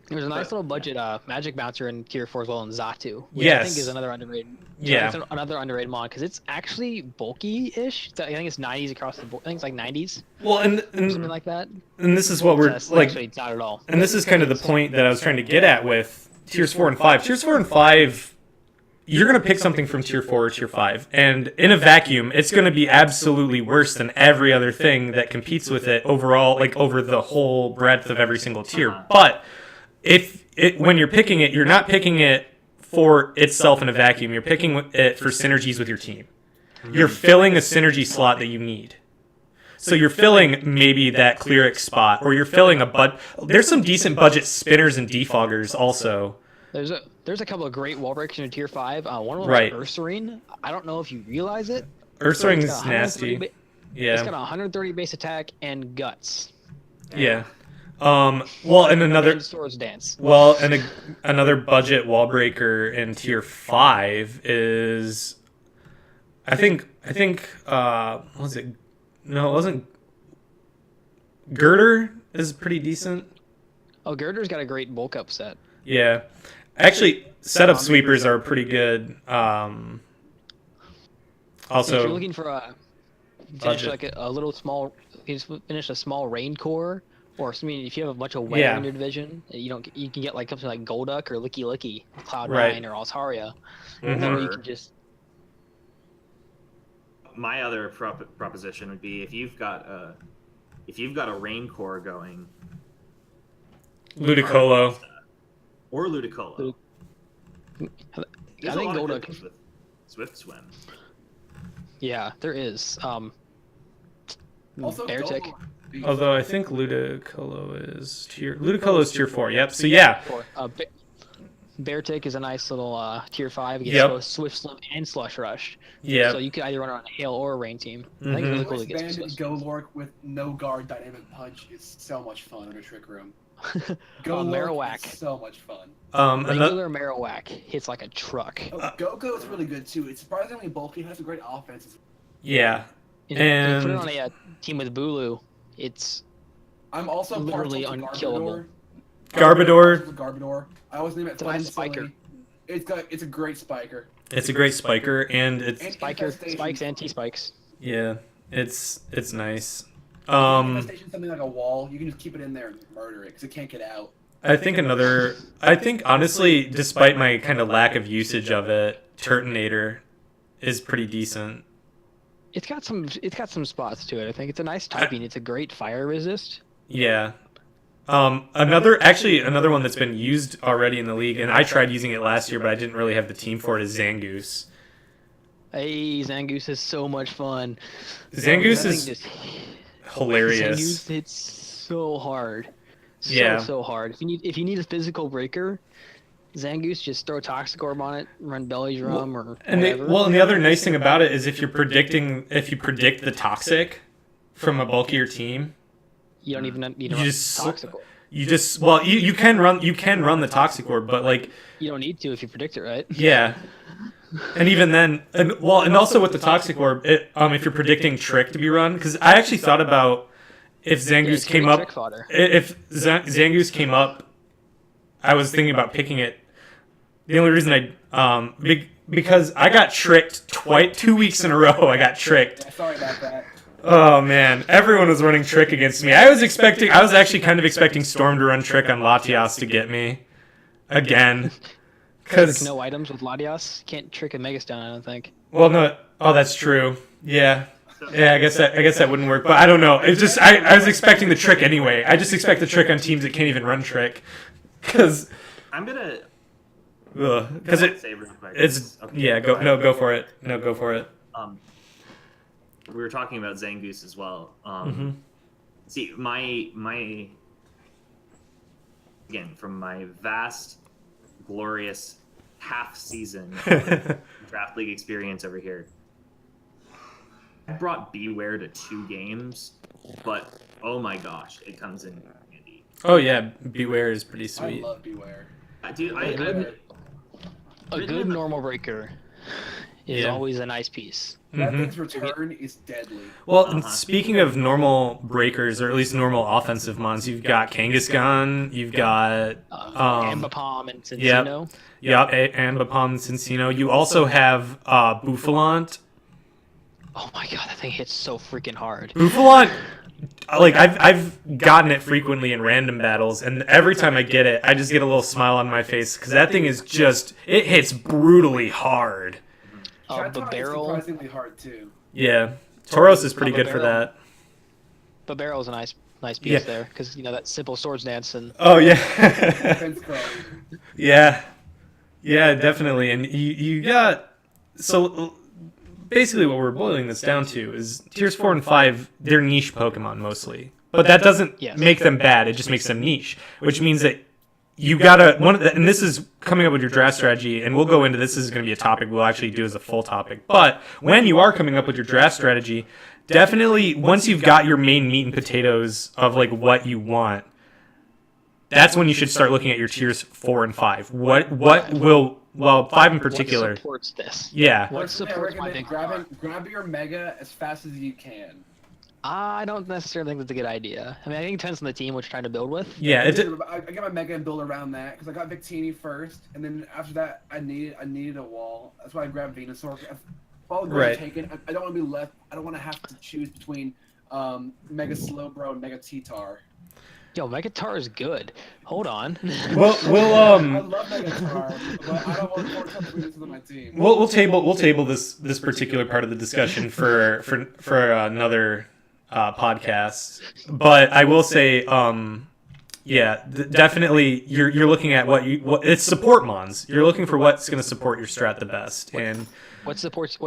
There's a nice little budget magic bouncer in tier 4 as well in Zatu, which Yes. I think is another underrated. Yeah. It's another underrated mon because it's actually bulky-ish. I think it's 90s across the board. I think it's like 90s. Well, and something like that. And this is what we're like. Actually, it's not at all. And this is kind of the point that I was trying to get at with tiers 4 and 5. Tiers 4 and 5, you're going to pick something from tier 4 or tier 5. And in a vacuum, it's going to be absolutely worse than every other thing that competes with it overall, like over the whole breadth of every single tier. But when you're picking it, you're not picking it for itself in a vacuum. You're picking it for synergies with your team. You're filling a synergy slot that you need. So you're filling maybe that Cleric spot, or you're filling there's some decent budget spinners and defoggers also. There's a couple of great wall breakers in tier 5. One of them Right. is Ursaring. I don't know if you realize it. Ursaring It's is got nasty. It's got a 130 base attack and guts. Yeah. Well, and another Swords Dance. Well, and another budget wall breaker in tier 5 is, I think what was it? No, it wasn't. Girder is pretty decent. Oh, Girder's got a great bulk up set. Yeah, actually, setup sweepers are pretty good. Also, if you're looking for a finish like a little small, finish a small rain core. Or I mean, if you have a bunch of weather in your division, you can get like something like Golduck or Licky Licky, Cloud9 or Altaria. And then you can just. My other proposition would be if you've got a rain core going, Ludicolo or Ludicolo. I think Golduck with Swift Swim. Yeah, there is. Also, Beartic. Although I think Ludicolo is tier 4. Yep. So yeah. Beartic is a nice little tier 5. It gets both Swift Swim and Slush Rush. Yeah. So you could either run on a Hail or a Rain team. I think it's really cool to get some Golork with no guard dynamic punch is so much fun in a trick room. Marowak. Is so much fun. Regular Marowak hits like a truck. Go-Go is really good too. It's surprisingly bulky. It has a great offense. Yeah. And put it on a team with Bulu. I'm also literally unkillable. Garbodor. I always name it Spiker. It's a great spiker. It's a great spiker, and it's spikes and T-spikes. Yeah, it's nice. Infestation, something like a wall, you can just keep it in there and murder it because it can't get out. I think honestly, despite my kind of lack of usage of it, Turtonator is pretty decent. It's got some spots to it. I think it's a nice typing. It's a great fire resist. Yeah. Another one that's been used already in the league, and I tried using it last year, but I didn't really have the team for it, is Zangoose. Hey, Zangoose is so much fun. Zangoose is hilarious. Zangoose hits so hard. So hard. If you need a physical breaker, Zangoose, just throw Toxic Orb on it, run Belly Drum or whatever. And the other nice thing about it is if you predict the Toxic from a bulkier team, you don't even need to run Toxic Orb. You can run the Toxic Orb, but like you don't need to if you predict it right. Yeah. And even then, and also with the Toxic Orb, if you're predicting Trick to be run, because I actually thought about if Zangoose came up, Zangoose came up, I was thinking about picking it. The only reason because I got tricked 2 weeks in a row. I got tricked. Yeah, sorry about that. Oh man, everyone was running Trick against me. I was actually kind of expecting Storm to run Trick on Latias to get me again. Because no items with Latias, can't trick a Megastone, I don't think. Well, no. Oh, that's true. Yeah. I guess that wouldn't work. But I don't know. It's just I was expecting the Trick anyway. I just expect the Trick on teams that can't even run Trick. Because I'm gonna. Because go for it. No, go for it. We were talking about Zangoose as well. See, my again, from my vast, glorious half-season draft league experience over here, I brought Beware to 2 games, but oh my gosh, it comes in handy. Oh yeah, Beware is pretty sweet. I love Beware. Dude, A good normal breaker is always a nice piece. That thing's return is deadly. Well, speaking of normal breakers, or at least normal offensive mons, you've got Kangaskhan, you've got Ambipom and Cincino. Yep, Ambipom and Cincino. You also have Blacephelon. Oh my god, that thing hits so freaking hard. Blacephelon, like I've gotten it frequently in random battles, and every time I get it, I just get a little smile on my face because that thing is it hits brutally hard. The barrel is surprisingly hard too. Yeah, Tauros is pretty good for that. The barrel is a nice piece there because that simple swords dance and. Oh yeah. Yeah, definitely, and you got so. Basically, what we're boiling this down to is tiers 4 and 5. They're niche Pokemon mostly, but that doesn't make them bad. It just makes them niche, which means that you gotta and this is coming up with your draft strategy, and we'll go into this. Is going to be a topic we'll actually do as a full topic. But when you are coming up with your draft strategy, definitely once you've got your main meat and potatoes of like what you want, that's when you should start looking at your tiers 4 and 5. What will 5 in particular. What supports this? Yeah. What supports my big grab your Mega as fast as you can. I don't necessarily think that's a good idea. I mean, I think it depends on the team which you're trying to build with. Yeah. I got my Mega and build around that because I got Victini first, and then after that I needed a wall. That's why I grabbed Venusaur. If all the taken, I don't want to be left. I don't want to have to choose between Mega Slowbro and Mega T-Tar. Yo, Megatar is good. Hold on. I love Megatar, but I don't want more contributions on my team. We'll table this particular part of the discussion for another podcast. But I will say, definitely you're looking at what it's support mons. You're looking for what's going to support your strat the best. And what supports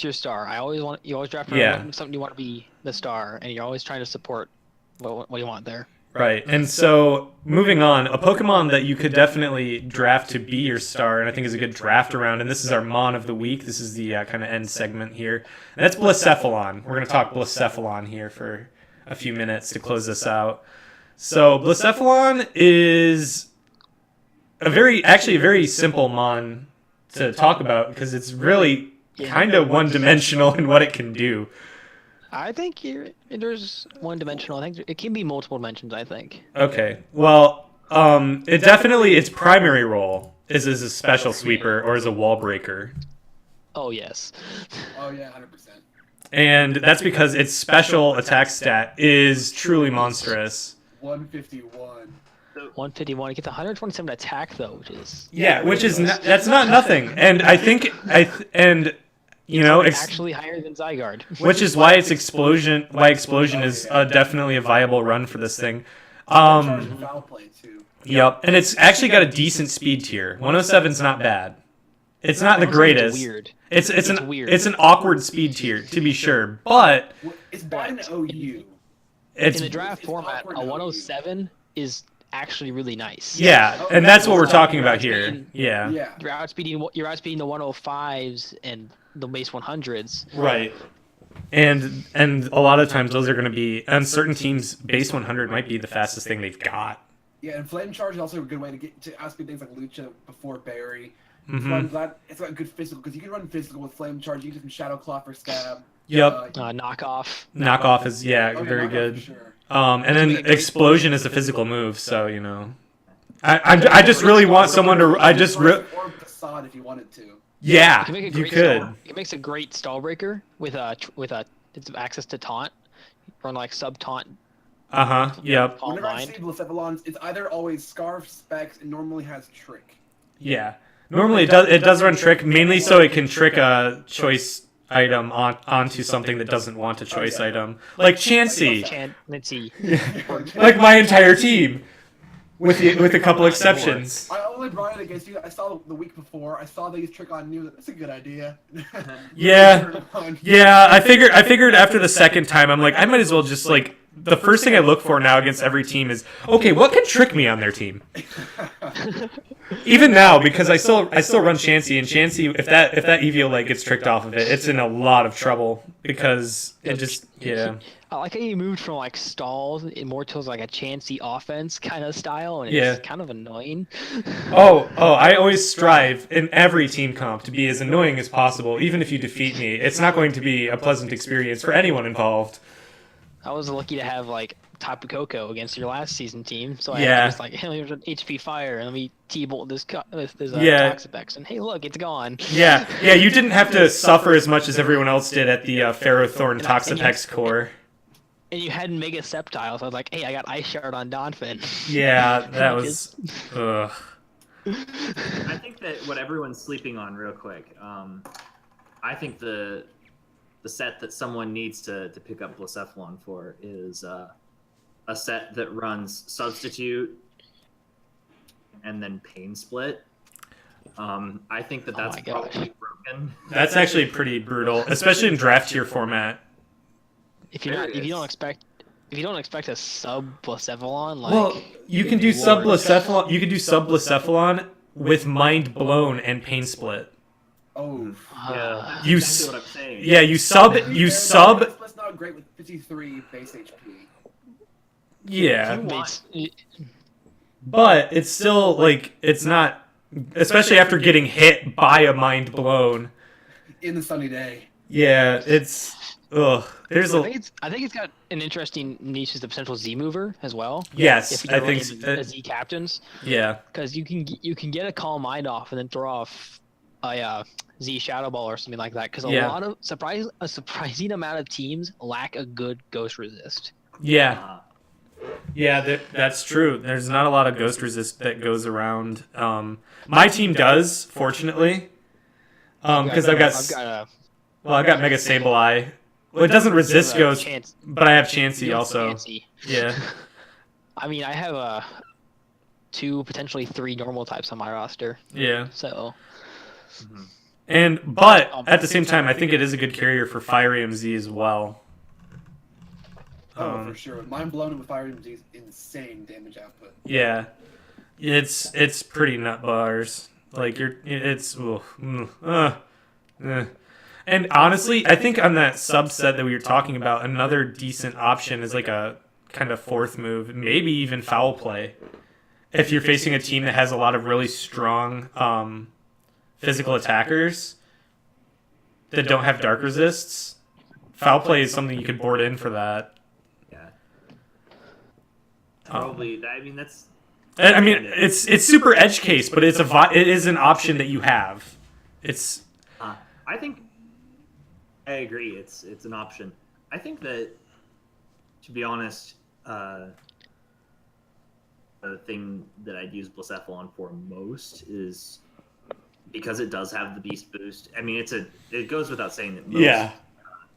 your star? You always draft something you want to be the star, and you're always trying to support what you want there. Right, and so moving on, a Pokemon that you could definitely draft to be your star, and I think is a good draft around, and this is our Mon of the Week. This is the kind of end segment here. And that's Blacephelon. We're going to talk Blacephelon here for a few minutes to close this out. So Blacephelon is a very simple Mon to talk about because it's really kind of one-dimensional in what it can do. I think there's one-dimensional. I think it can be multiple dimensions, I think. Okay. Well, it definitely, its primary role is as a special sweeper or as a wall breaker. Oh, yes. Oh, yeah, 100%. And that's because its special attack stat is truly monstrous. 151. 151. It gets 127 attack, though, which is... Yeah, that's not nothing. And I think... actually higher than Zygarde. Which is why Explosion is definitely a viable run for this thing. Yep, and it's actually got a decent speed tier. 107's not bad. It's not the greatest. Weird. It's an awkward speed tier, to be sure, but it's bad in OU. In the draft format, a 107 is actually really nice. Yeah, and that's what we're talking about here. Yeah. You're outspeeding the 105s and the base 100s. Right. And a lot of times those are going to be, on certain teams, base 100 might be the fastest thing they've got. Yeah, and Flame Charge is also a good way to get to outspeed things like Lucha before Barry. Mm-hmm. So I'm glad it's got good physical, because you can run physical with Flame Charge. You can do some Shadow Claw for stab. Yep. Knockoff. Knockoff is, very good. Sure. And then Explosion is a physical move, so, I just really want someone to... Or Facade if you wanted to. Yeah, you could. It makes a great stall breaker with it's access to taunt, or like sub taunt. Yep. Whenever I see Blacephelons, it's either always Scarf, Specs, and normally has Trick. Yeah, normally it does run Trick, mainly so it can trick a choice item onto something that doesn't want a choice item, like Chansey. Like my entire team. With a couple exceptions. I only brought it against you. I saw the week before. I saw they used Trick on you. That's a good idea. Yeah. I figured after the second time, I'm like, I might as well just like the first thing I look for now against every team is, okay, what can trick me on their team? Even now, because I still run Chansey, and Chansey, if that Eevee leg gets tricked off of it, it's in a lot of trouble because it just I like how you moved from like stalls more towards like a Chansey offense kind of style, and it's kind of annoying. I always strive in every team comp to be as annoying as possible, even if you defeat me. It's not going to be a pleasant experience for anyone involved. I was lucky to have like Tapu Koko against your last season team, so I had just like, hey, there's an HP fire, and let me T-bolt this Toxapex, and hey, look, it's gone. Yeah, you didn't have to suffer as much as everyone else did at the Ferrothorn Toxapex core. And you had Mega Sceptile, so I was like, hey, I got Ice Shard on Donphin. Yeah, that was... Ugh. I think that what everyone's sleeping on real quick, I think the set that someone needs to pick up Blacephelon for is a set that runs Substitute and then Pain Split. I think that's probably broken. That's actually pretty brutal, especially in draft tier format. If you don't expect a sub Blacephelon, like, well, you can do sub Blacephelon. You can do sub Blacephelon with Mind Blown and Pain Split. Oh, yeah, you exactly what I'm saying. Yeah, you sub. That's not great with 53 base HP. Yeah, but it's still like it's not, especially after getting hit by a Mind Blown in the sunny day. Yeah, it's. Ugh. I think it's got an interesting niche as the potential Z mover as well. Yes, I think Z captains. Yeah, because you can get a Calm Mind off and then throw off a Z Shadow Ball or something like that. Because a surprising amount of teams lack a good Ghost Resist. Yeah, that's true. There's not a lot of Ghost Resist that goes around. My team does, fortunately, because I've got Mega Sableye. Well, it doesn't resist Ghost, but I have Chansey also. Yeah. I mean, I have 2, potentially 3 normal types on my roster. Yeah. So. But at the same time, I think it is a good carrier for Fire EMZ as well. For sure. Mind Blown with Fire EMZ is insane damage output. Yeah. It's pretty nut bars. Like And honestly, I think on that subset that we were talking about, another decent option is like a kind of fourth move, maybe even Foul Play. If you're facing a team that has a lot of really strong physical attackers that don't have Dark Resists, Foul Play is something you could board in for that. Yeah. Probably. I mean, that's. I mean, it's super edge case, but it is an option that you have. It's. I think. I agree. It's an option. I think that, to be honest, the thing that I'd use Blacephelon for most is because it does have the Beast Boost. I mean, it goes without saying that.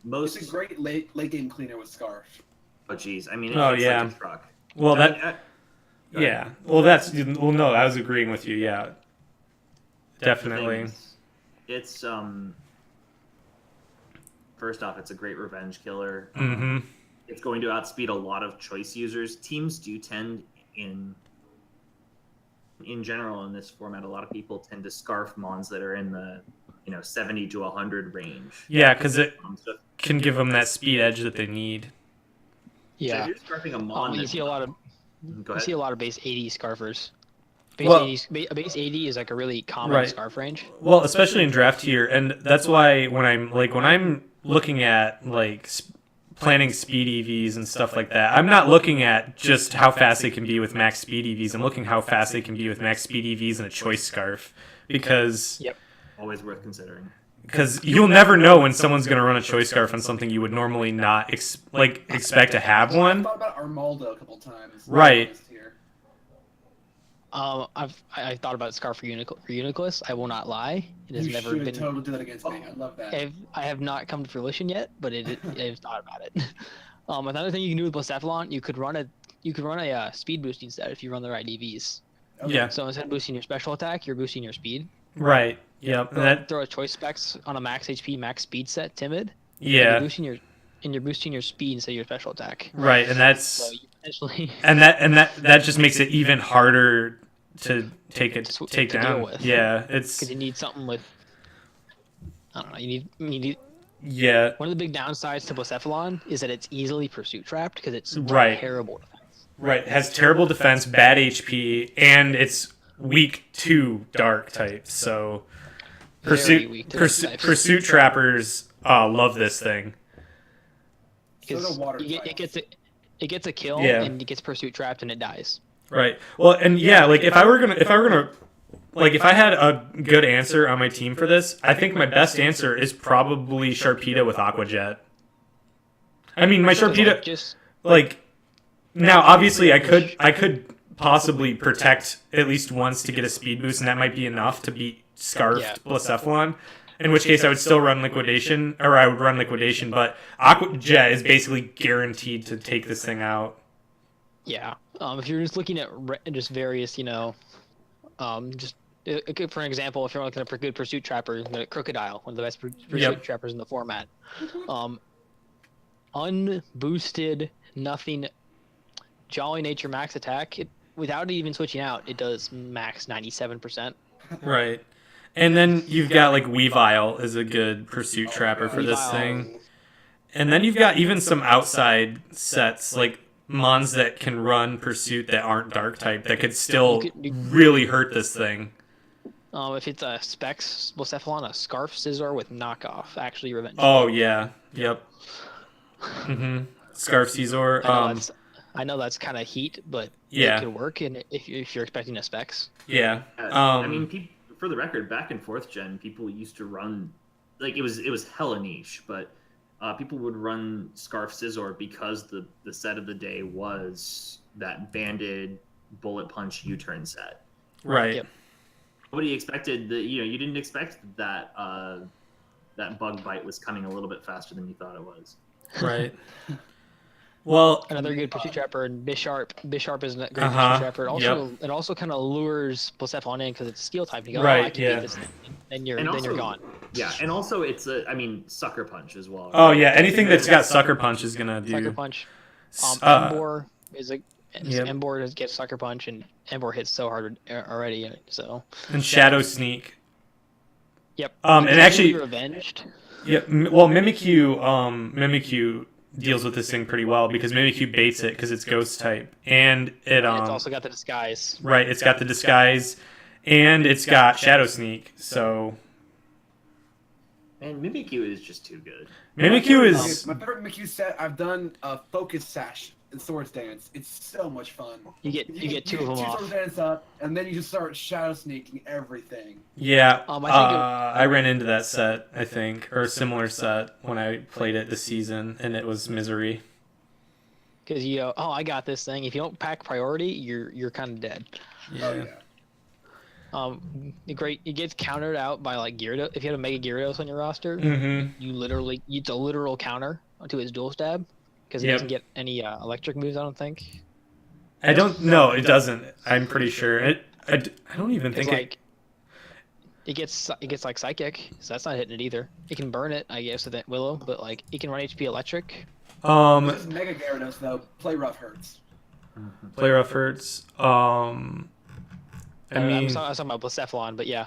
Most it's a great late game cleaner with Scarf. Oh jeez, I mean, like a truck. Well, no, I was agreeing with you. Yeah, definitely. It's First off, it's a great revenge killer. Mm-hmm. It's going to outspeed a lot of choice users. Teams do tend, in general in this format, a lot of people tend to scarf mons that are in the 70 to 100 range. Yeah, because it can give them that speed edge that they need. Yeah, so if you're scarfing a mon, you see a lot of base 80 scarfers. Base 80 is like a really common scarf range. Well, especially in draft tier, and that's why when I'm looking at like planning speed EVs and stuff like that, I'm not looking at just how fast they can be with max speed EVs. I'm looking how fast they can be with max speed EVs and a choice scarf, because always worth considering. Because you'll never know when someone's going to run a choice scarf on something you would normally not expect to have one. I thought about Armaldo a couple times. Right. I thought about Scarf for Uniclus. I will not lie. It has never been. Totally do that against me. I love that. I have not come to fruition yet, but I've thought about it. Another thing you can do with Blacephelon, you could run a speed boosting set if you run the right EVs. Okay. Yeah. So instead of boosting your special attack, you're boosting your speed. Right. Yep. Throw a choice specs on a max HP, max speed set, timid. Yeah. Boosting your you're boosting your speed instead of your special attack. Right, and that's So you potentially and that just makes it even harder to take to down. deal with. Yeah, it's because you need something with. I don't know. You need. yeah. One of the big downsides to Blacephelon is that it's easily pursuit trapped because it's Right. terrible defense. Right, it has terrible defense, bad HP, and it's weak to dark types. So Very weak to dark types. pursuit trappers love this thing. So Because do water it types. gets a kill Yeah. and it gets pursuit trapped and it dies. Right. Well, and yeah, like if I were gonna like if I had a good answer on my team for this, I think my best answer is probably Sharpedo with Aqua Jet. I mean, my Sharpedo Just like now obviously I could possibly protect at least once to get a speed boost, and that might be enough to beat Scarfed Yeah. Blacephelon. In which case I would still run Liquidation, or I would run Liquidation, but Aqua Jet is basically guaranteed to take this thing out. yeah. If you're just looking at just various, just for an example, if you're looking at good pursuit trapper, Crocodile, one of the best pursuit trappers in the format. Unboosted, nothing, Jolly Nature max attack, without even switching out, it does max 97%. Right. And then you've got like Weavile is a good pursuit trapper for this Weavile. thing. And then you've got even some outside sets like Mons that can run pursuit that aren't dark type that could still really hurt this thing. If it's a Specs Blacephelon, a Scarf Scizor with knockoff, actually Revenge. Oh yeah. Yep. Scarf Scizor. I know that's kind of heat, but Yeah. it could work. And if you're expecting a Specs, Yeah. I mean, for the record, back in 4th gen, people used to run like it was hella niche, but people would run Scarf Scizor because the set of the day was that banded bullet punch U-turn set. Right. Yep. Nobody expected you didn't expect that that bug bite was coming a little bit faster than you thought it was. Right. Well, another good pursuit trapper, and Bisharp. Bisharp is a great Uh-huh. pursuit trapper. It also kind of lures Blacephelon in because it's a steel type. You go, Right, I can yeah. beat this thing, and you're gone. Yeah, and also it's Sucker Punch as well. oh yeah, anything that's got Sucker Punch is gonna do. Sucker Punch. S- Embor is a Yep. Embor gets Sucker Punch, and Embor hits so hard already. So. And Shadow Sneak. Yep. And actually, Revenged. yeah. Well, Mimikyu deals with this thing pretty well because Mimikyu baits it because it's Ghost type, and it It's also got the disguise. right. It's got the disguise, and it's got Shadow Sneak. So And Mimikyu is just too good. Mimikyu is my favorite Mimikyu set. I've done Focus Sash and Swords Dance. It's so much fun. You get two of them off. Swords Dance up, and then you just start shadow sneaking everything. yeah. I think I ran into that set, I think, or a similar set when I played it this season, and it was misery. Because you go, I got this thing. If you don't pack priority, you're kind of dead. Yeah. Oh yeah. It gets countered out by like Gyarados. If you have a Mega Gyarados on your roster, Mm-hmm. it's a literal counter to his dual stab because he Yep. doesn't get any electric moves. I don't think. I don't know. It doesn't. I'm pretty sure. I don't even It's think like it gets like psychic, so that's not hitting it either. It can burn it, I guess, with that Willow, but like it can run HP electric. This is Mega Gyarados though. Play rough hurts. Play rough hurts. I I'm mean, talking about Blacephelon, but yeah.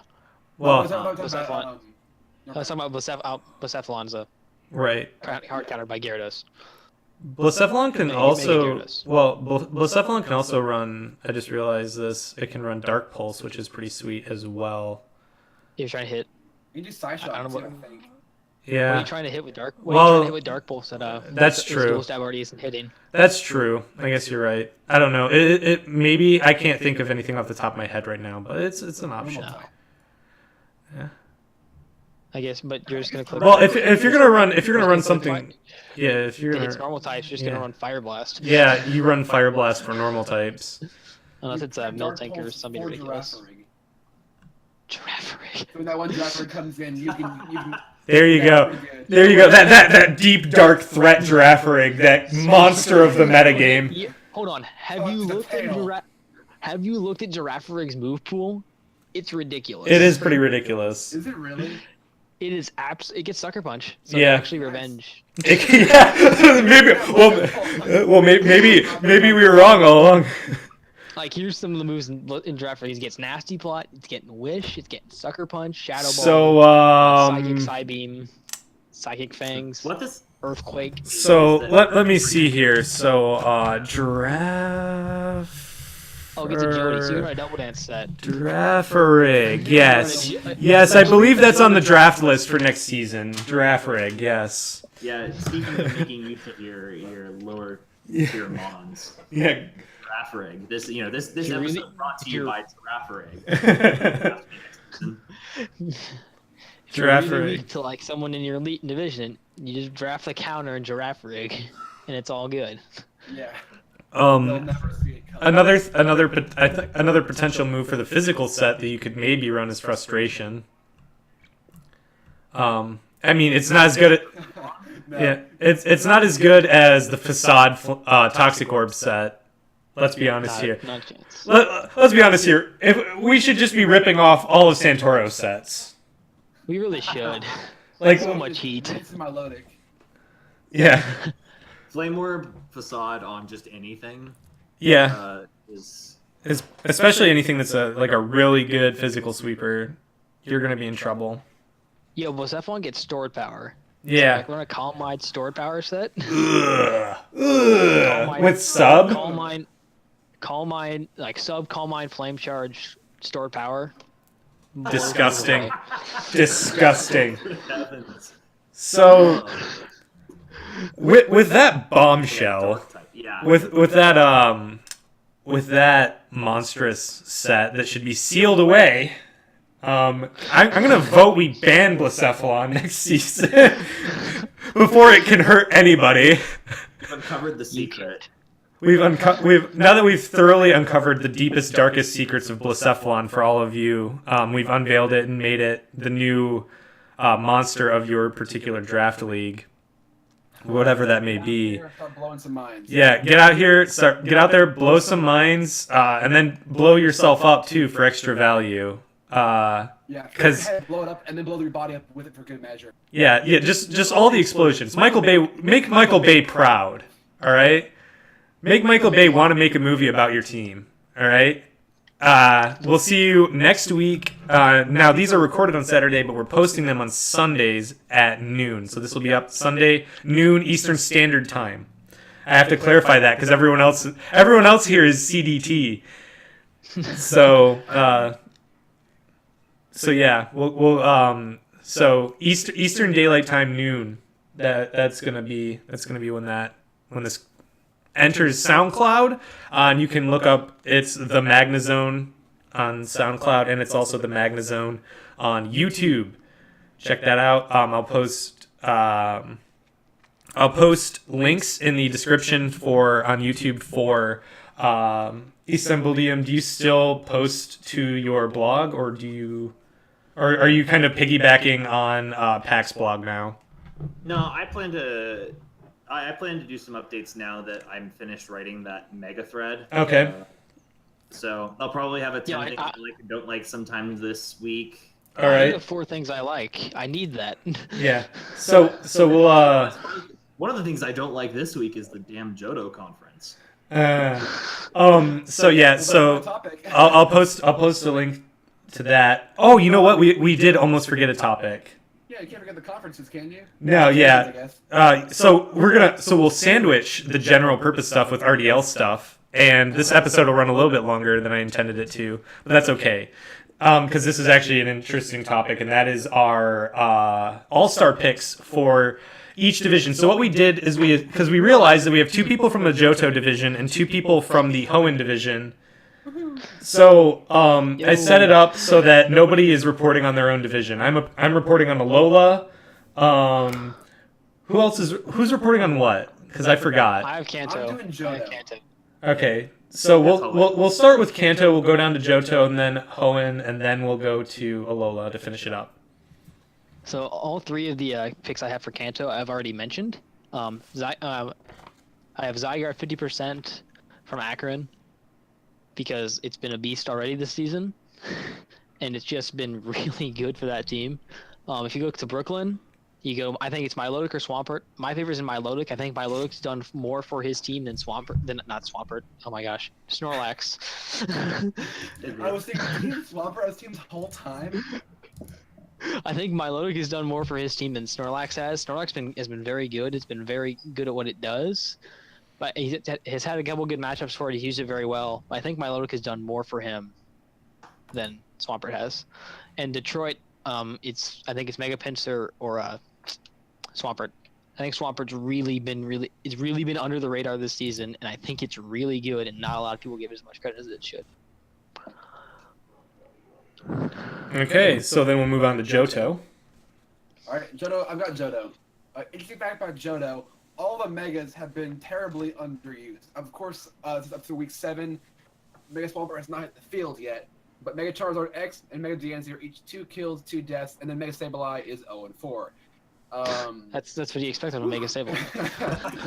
well, I was talking Blacephelon. about, I was talking about Blacephelon's a right. hard counter by Gyarados. Blacephelon can Mega also Gyarados. Blacephelon can also run. I just realized this. It can run Dark Pulse, which is pretty sweet as well. You're trying to hit. you can do Side Shot I don't too, know I think. What are Yeah, you trying to hit with Dark? Well, What are you trying to hit with Dark Pulse that that's his true. dual stab already isn't hitting? that's true. I guess you're right. I don't know. It maybe I can't think of anything off the top of my head right now, but it's an option. No. Yeah. I guess, but you're just gonna click. Well, if you're gonna run something, yeah, if you're If it's gonna normal types, you're just gonna run Fire Blast. yeah, you run Fire Blast for normal types. Unless it's a Dark Miltank or Pulse something or ridiculous. Giraffering. Giraffering. When that one Giraffering comes in, you can There you go. pretty good. There you go. That deep dark threat Giraffering, that monster of the metagame. Yeah, hold on. Have Oh, you it's the looked at tail. Have you looked at Girafferig's move pool? It's ridiculous. It is pretty ridiculous. Is it really? It is it gets Sucker Punch. So Yeah. actually revenge. Yeah. Maybe we were wrong all along. Like, here's some of the moves in draft. He gets Nasty Plot. It's getting Wish. It's getting Sucker Punch. Shadow Ball. So Psychic Psybeam. Psychic Fangs. What this? Earthquake. So let me see here. So Giraffe. Oh, get to Jody. So you're on a double dance set. Giraffarig, yes. Yes, I believe that's on the draft list for next season. Giraffarig, yes. Yeah, speaking of making use of your lower tier mons. Yeah. Giraffarig. This You're episode really- brought to you you're- by Giraffarig. If you're really Giraffarig. weak to like someone in your elite division, you just draft the counter in Giraffe Rig, and it's all good. Yeah. They'll never see it coming. Another potential move for the physical set that you could maybe run is Frustration. I mean, it's not as good. No. Yeah, it's not as good as the Facade Toxic Orb set. Let's be honest here. Not a chance. Let's be honest here. If we should just be ripping off all of Santoro's sets. We really should. Like So much heat. This is my Lodic. Yeah. Flame Orb Facade on just anything Yeah. is Especially anything that's a really good physical sweeper, you're gonna be in trouble. Yo, Blacephelon gets stored power. Yeah. Like, we're on a Calm Mind stored power set. Ugh. Mind- With sub? Calm Mind, like sub Calm Mind Flame Charge stored power. Disgusting. Disgusting. heavens. So with that bombshell, Yeah. with that monstrous set that should be sealed away, I'm gonna vote we ban Blacephelon next season before it can hurt anybody. We've uncovered the secret. Now that we've thoroughly uncovered the deepest, darkest secrets of Blacephelon for all of you, we've unveiled it and made it the new monster of your particular draft league, whatever that may be. Start blowing some minds. Yeah, get out here, get out there, blow some minds, and then blow yourself up too for extra value. Yeah, Because blow it up and then blow your body up with it for good measure. yeah, just all the explosions. Make Michael Bay proud. All right. Make Michael Bay want to make a movie about your team. All right. We'll see you next week. Now, these are recorded on Saturday, but we're posting them on Sundays at noon. So this will be up Sunday, noon Eastern Standard Time. I have to clarify that because everyone else here is CDT. So yeah, so Eastern Daylight Time noon. That's gonna be when this enters SoundCloud, and you can look up. It's the MagneZOne on SoundCloud, and it's also the MagneZOne on YouTube. Check that out. I'll post links in the description on YouTube for Istanbulium. Do you still post to your blog, or are you kind of piggybacking on Pack's blog now? No, I plan to do some updates now that I'm finished writing that mega thread. Okay. So I'll probably have a 10 Yeah, things I like and don't like sometime this week. All right. I have 4 things I like. I need that. Yeah. So we'll One of the things I don't like this week is the damn Johto conference. So yeah, so I'll post a link to that. Oh, you know what? We did almost forget a topic. Yeah, you can't forget the conferences, can you? No, yeah. I guess. So we'll sandwich the general purpose stuff with RDL stuff, and this episode will run a little bit longer than I intended it to, but that's okay. Because this is actually an interesting topic, and that is our all-star picks for each division. So what we did is because we realized that we have 2 people from the Johto division and 2 people from the Hoenn division. So I set it up so that nobody is reporting on their own division. I'm reporting on Alola. Who's reporting on what? Because I forgot. I have Kanto. I'm doing Johto. Okay, so we'll start with Kanto. We'll go down to Johto and then Hoenn, and then we'll go to Alola to finish it up. So all 3 of the picks I have for Kanto I've already mentioned. I have Zygarde 50% from Akron because it's been a beast already this season, and it's just been really good for that team. If you go to Brooklyn, you go. I think it's Milotic or Swampert. My favorite is in Milotic. I think Milotic's done more for his team than Swampert. Than not Swampert. Oh my gosh, Snorlax. I was thinking Team Swampert as team's whole time. I think Milotic has done more for his team than Snorlax has. Snorlax has been very good. It's been very good at what it does. But he has had a couple good matchups for it. He's used it very well. I think Milotic has done more for him than Swampert has. And Detroit, I think it's Mega Pinsir or Swampert. I think Swampert's really been under the radar this season, and I think it's really good, and not a lot of people give it as much credit as it should. Okay, so then we'll move on to Johto. All right, Johto. I've got Johto. Interesting fact about Johto: all the megas have been terribly underused. Of course, up to week 7, Mega Swampert has not hit the field yet, but Mega Charizard X and Mega Diancie are each 2 kills, 2 deaths, and then Mega Sableye is 0-4. That's what you expect on a Mega Sableye.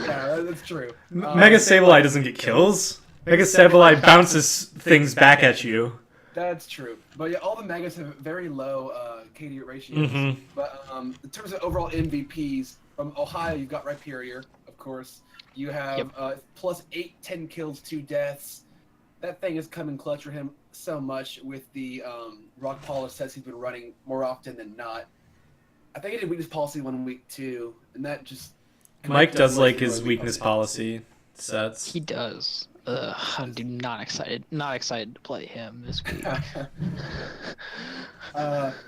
Yeah, that's true. Mega Sableye doesn't get kills. Mega Sableye bounces things back at you. That's true. But yeah, all the megas have very low KD ratios. Mm-hmm. But in terms of overall MVPs, from Ohio, you've got Rhyperior, of course. You have plus 8, 10 kills, 2 deaths. That thing has come in clutch for him so much with the Rock Polish sets he's been running more often than not. I think he did weakness policy 1 week 2, and that just... Mike does like his weakness policy sets. He does. I'm not excited to play him this week.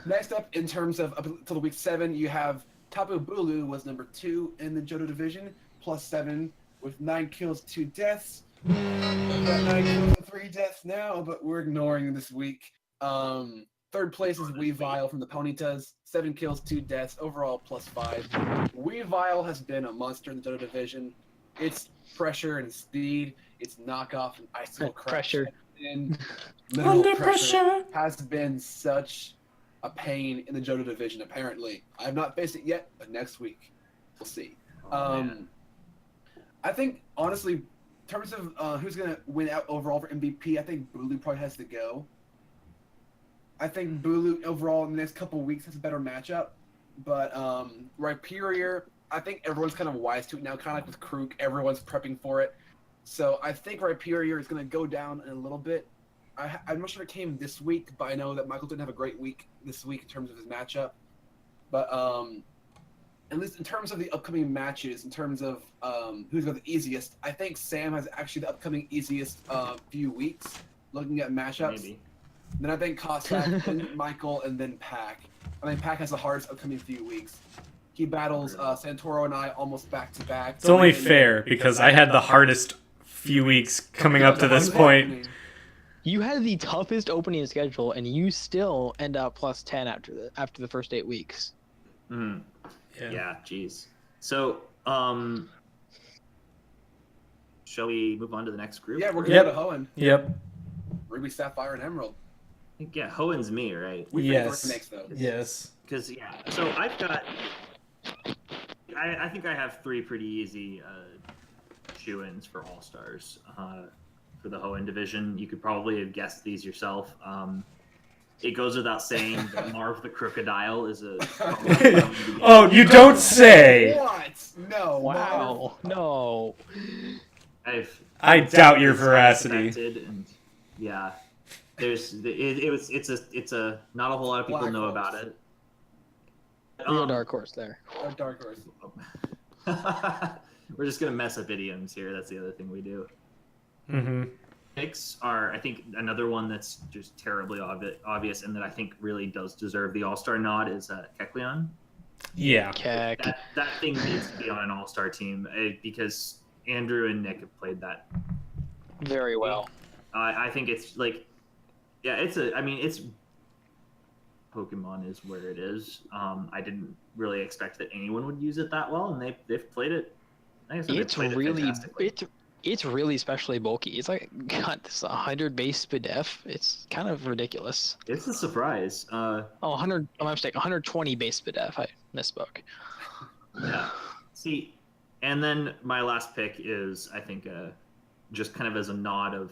Next up, in terms of up until the week 7, you have Tapu Bulu was number 2 in the Johto division, plus 7 with 9 kills, 2 deaths. Got 9 kills and 3 deaths now, but we're ignoring this week. Third place is Weavile from the Ponytas, 7 kills, 2 deaths, overall plus 5. Weavile has been a monster in the Johto division. It's pressure and speed. It's knockoff and icicle crash. Pressure. Under pressure has been such a pain in the Johto division, apparently. I have not faced it yet, but next week we'll see. I think, honestly, in terms of who's going to win out overall for MVP, I think Bulu probably has to go. I think Bulu overall in the next couple of weeks has a better matchup. But Rhyperior, I think everyone's kind of wise to it now, kind of like with Kruk. Everyone's prepping for it. So I think Rhyperior is going to go down in a little bit. I'm not sure it came this week, but I know that Michael didn't have a great week this week in terms of his matchup. But at least in terms of the upcoming matches, in terms of who's got the easiest, I think Sam has actually the upcoming easiest few weeks looking at matchups. Maybe. Then I think Cossak, then Michael, and then Pack. I mean, Pack has the hardest upcoming few weeks. He battles Santoro and I almost back to back. It's only fair because I had the hardest few weeks coming up to this point. You had the toughest opening schedule, and you still end up plus 10 after the first 8 weeks. Yeah, jeez. So, shall we move on to the next group? Yeah, we're going to go to Hoenn. Yep. Ruby, Sapphire, and Emerald. I think, yeah, Hoenn's me, right? Yes. Yes. Because, yeah, so I've got... I think I have 3 pretty easy shoo-ins for All-Stars for the Hoenn division. You could probably have guessed these yourself. It goes without saying that Marv the Crocodile is a... Oh, you don't say! What? No. Wow. No. I doubt your veracity. And, yeah. It's a not a whole lot of people know about it. Real dark horse there. Dark horse. We're just gonna mess up idioms here. That's the other thing we do. Mm-hmm. Picks are, I think, another one that's just terribly obvious, and that I think really does deserve the All-Star nod is Kecleon. Yeah. Keck. That thing needs to be on an All-Star team because Andrew and Nick have played that very well. I think it's like, yeah, it's Pokemon is where it is. I didn't really expect that anyone would use it that well, and they've played it. It's really especially bulky. It's like got this 100 base SPDF. It's kind of ridiculous. It's a surprise. 100. Oh, my mistake. 120 base SPDF. I misspoke. Yeah. See, and then my last pick is, I think, just kind of as a nod of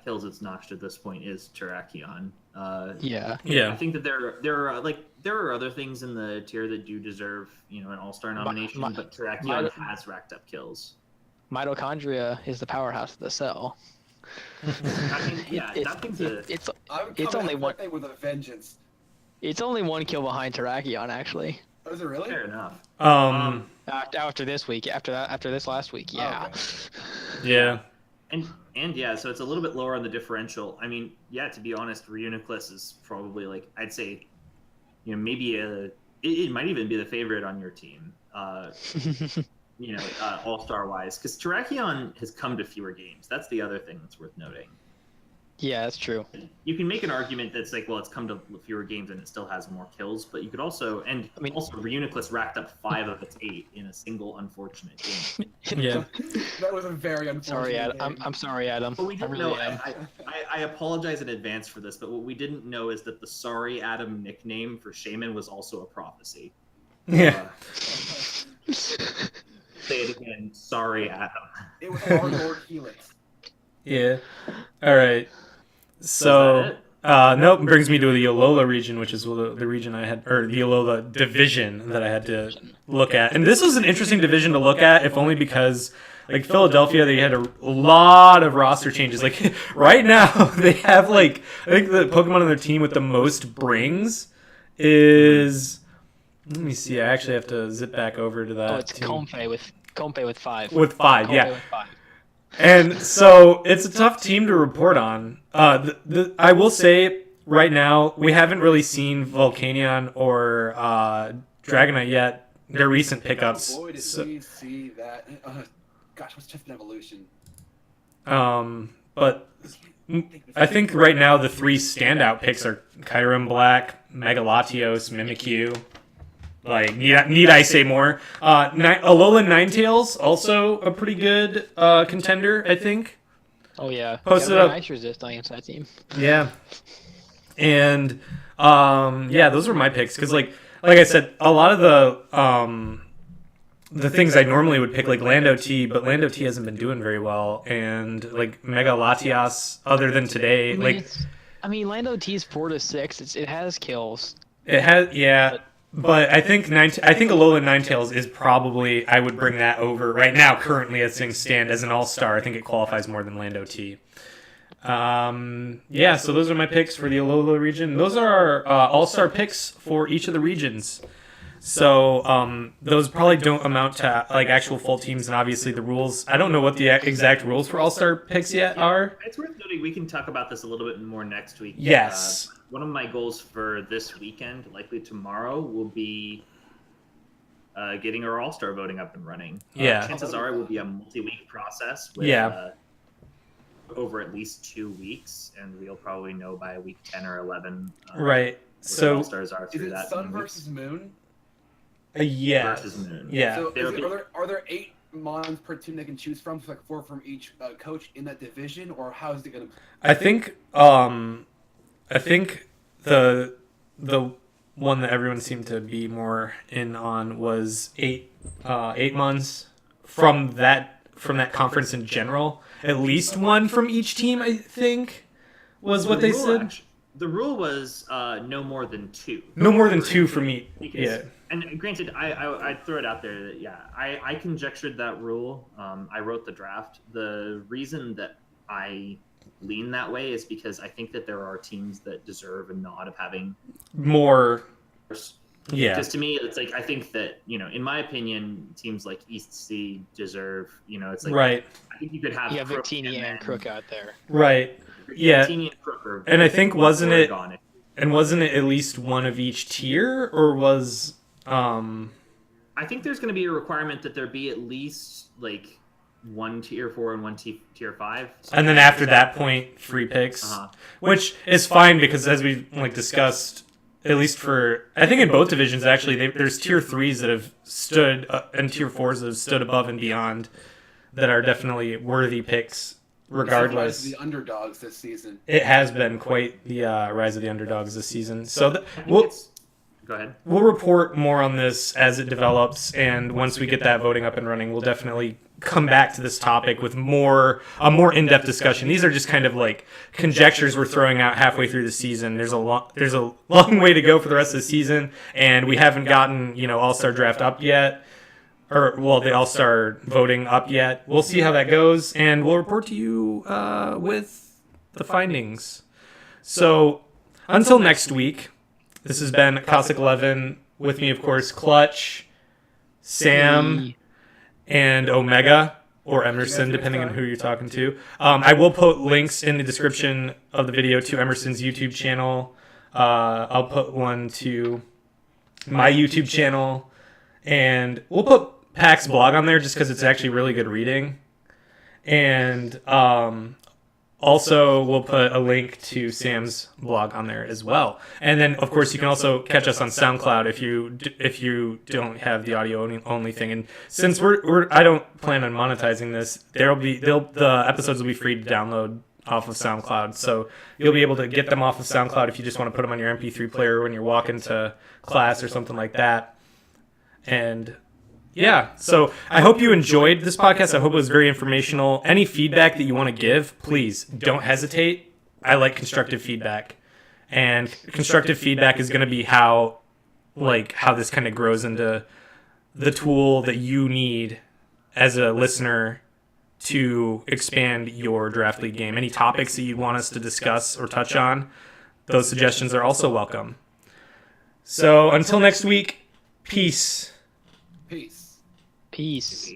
kills it's notched at this point is Terrakion. Yeah. I think that there are other things in the tier that do deserve an all-star nomination, but Terrakion has racked up kills. Mitochondria is the powerhouse of the cell. It's only one thing with a vengeance. It's only one kill behind Terrakion, actually. Oh, is it really? Fair enough. After this week, after this last week, yeah. Oh, okay. Yeah. And yeah, so it's a little bit lower on the differential. I mean, yeah, to be honest, Reuniclus is probably like, I'd say, maybe it might even be the favorite on your team. All-star wise, because Terrakion has come to fewer games. That's the other thing that's worth noting. Yeah, that's true. You can make an argument that's like, well, it's come to fewer games and it still has more kills, but you could also, also Reuniclus racked up 5 of its 8 in a single unfortunate game. Yeah. That was a very unfortunate game. I'm sorry, Adam. But we didn't know. I apologize in advance for this, but what we didn't know is that the Sorry Adam nickname for Shaman was also a prophecy. Yeah. Say it again. Sorry, Adam. It was hardcore Helix. Yeah. All right. So, nope, brings me to the Alola region, which is the region I had, or the Alola division that I had to look at. And this was an interesting division to look at, if only because, like, Philadelphia, they had a lot of roster changes. Like, right now, they have, like, I think the Pokemon on their team with the most brings is... Let me see, I actually have to zip back over to that. Oh, it's Comfey with 5. With 5, yeah. With 5. And so it's a tough team to report on. I will say right now we haven't really seen Volcanion or Dragonite yet. Their recent pickups. Boy, did we see that! Gosh, what's Chiffin Evolution? But I think right now the 3 standout picks are Kyurem Black, Megalatios, Mimikyu. Like, need I say more? Alolan Ninetales, also a pretty good contender, I think. Oh, yeah. Posted up. Nice resist against that team. Yeah. And, those were my picks. Because, like I said, a lot of the things I normally would pick, like Lando T, but Lando T hasn't been doing very well. And, like, Megalatias, other than today, Lando T is 4 to 6. It has kills. It has, yeah. But I think Alolan Ninetales is probably, I would bring that over right now, currently as things stand, as an all-star. I think it qualifies more than Lando T. So those are my picks for the Alola region. Those are our all-star picks for each of the regions. So those probably don't amount to like actual full teams, and obviously the rules. I don't know what the exact rules for all-star picks yet are. It's worth noting we can talk about this a little bit more next week. Yes. One of my goals for this weekend, likely tomorrow, will be getting our all-star voting up and running. Chances are it will be a multi-week process with over at least 2 weeks, and we'll probably know by week 10 or 11 right. So all-stars are through is it that. Sun versus Moon? Yeah. Versus Moon. Yeah. So are there 8 mons per team they can choose from, so like 4 from each coach in that division, or how is it going to... I think the one that everyone seemed to be more in on was 8 months from that conference in general. At least one from each team, I think, was what they said. The rule was no more than 2. No more than 2 from each. Yeah. And granted, I throw it out there that I conjectured that rule. I wrote the draft. The reason that I lean that way is because I think that there are teams that deserve a nod of having more. Yeah. Because to me, it's like I think that in my opinion, teams like East C deserve. It's like right. I think you could have Victini and Crook out there. Right. Yeah. Victini and Crook and I think wasn't it at least one of each tier, or was I think there's going to be a requirement that there be at least like 1 tier 4 and 1 tier 5. And then after that point, free picks, which is fine because as we discussed, at least for I think in both divisions actually, there's tier 3s that have stood and tier 4s that have stood above and beyond that are definitely worthy picks. Regardless, the underdogs this season. It has been quite the rise of the underdogs this season. So Go ahead. We'll report more on this as it develops, and once we get that voting up and running, we'll definitely come back to this topic with a more in-depth discussion. These are just kind of like conjectures we're throwing out halfway through the season. There's a long way to go for the rest of the season, and we haven't gotten All-Star draft up yet, the All-Star voting up yet. We'll see how that goes, and we'll report to you with the findings. So until next week. This has been Cossak 11. With me, of course, Clutch, Sam, and Omega, or Emerson, depending on who you're talking to. I will put links in the description of the video to Emerson's YouTube channel. I'll put one to my YouTube channel. And we'll put Pac's blog on there just because it's actually really good reading. And also, we'll put a link to Sam's blog on there as well. And then, of course, you can also catch us on SoundCloud if you don't have the audio only thing. And since I don't plan on monetizing this, the episodes will be free to download off of SoundCloud. So you'll be able to get them off of SoundCloud if you just want to put them on your MP3 player when you're walking to class or something like that. And yeah, so I hope you enjoyed this podcast. I hope it was very informational. Any feedback that you want to give, please don't hesitate. I like constructive feedback. And constructive feedback is going to be how this kind of grows into the tool that you need as a listener to expand your draft league game. Any topics that you want us to discuss or touch on, those suggestions are also welcome. So until next week, peace. Peace. Peace.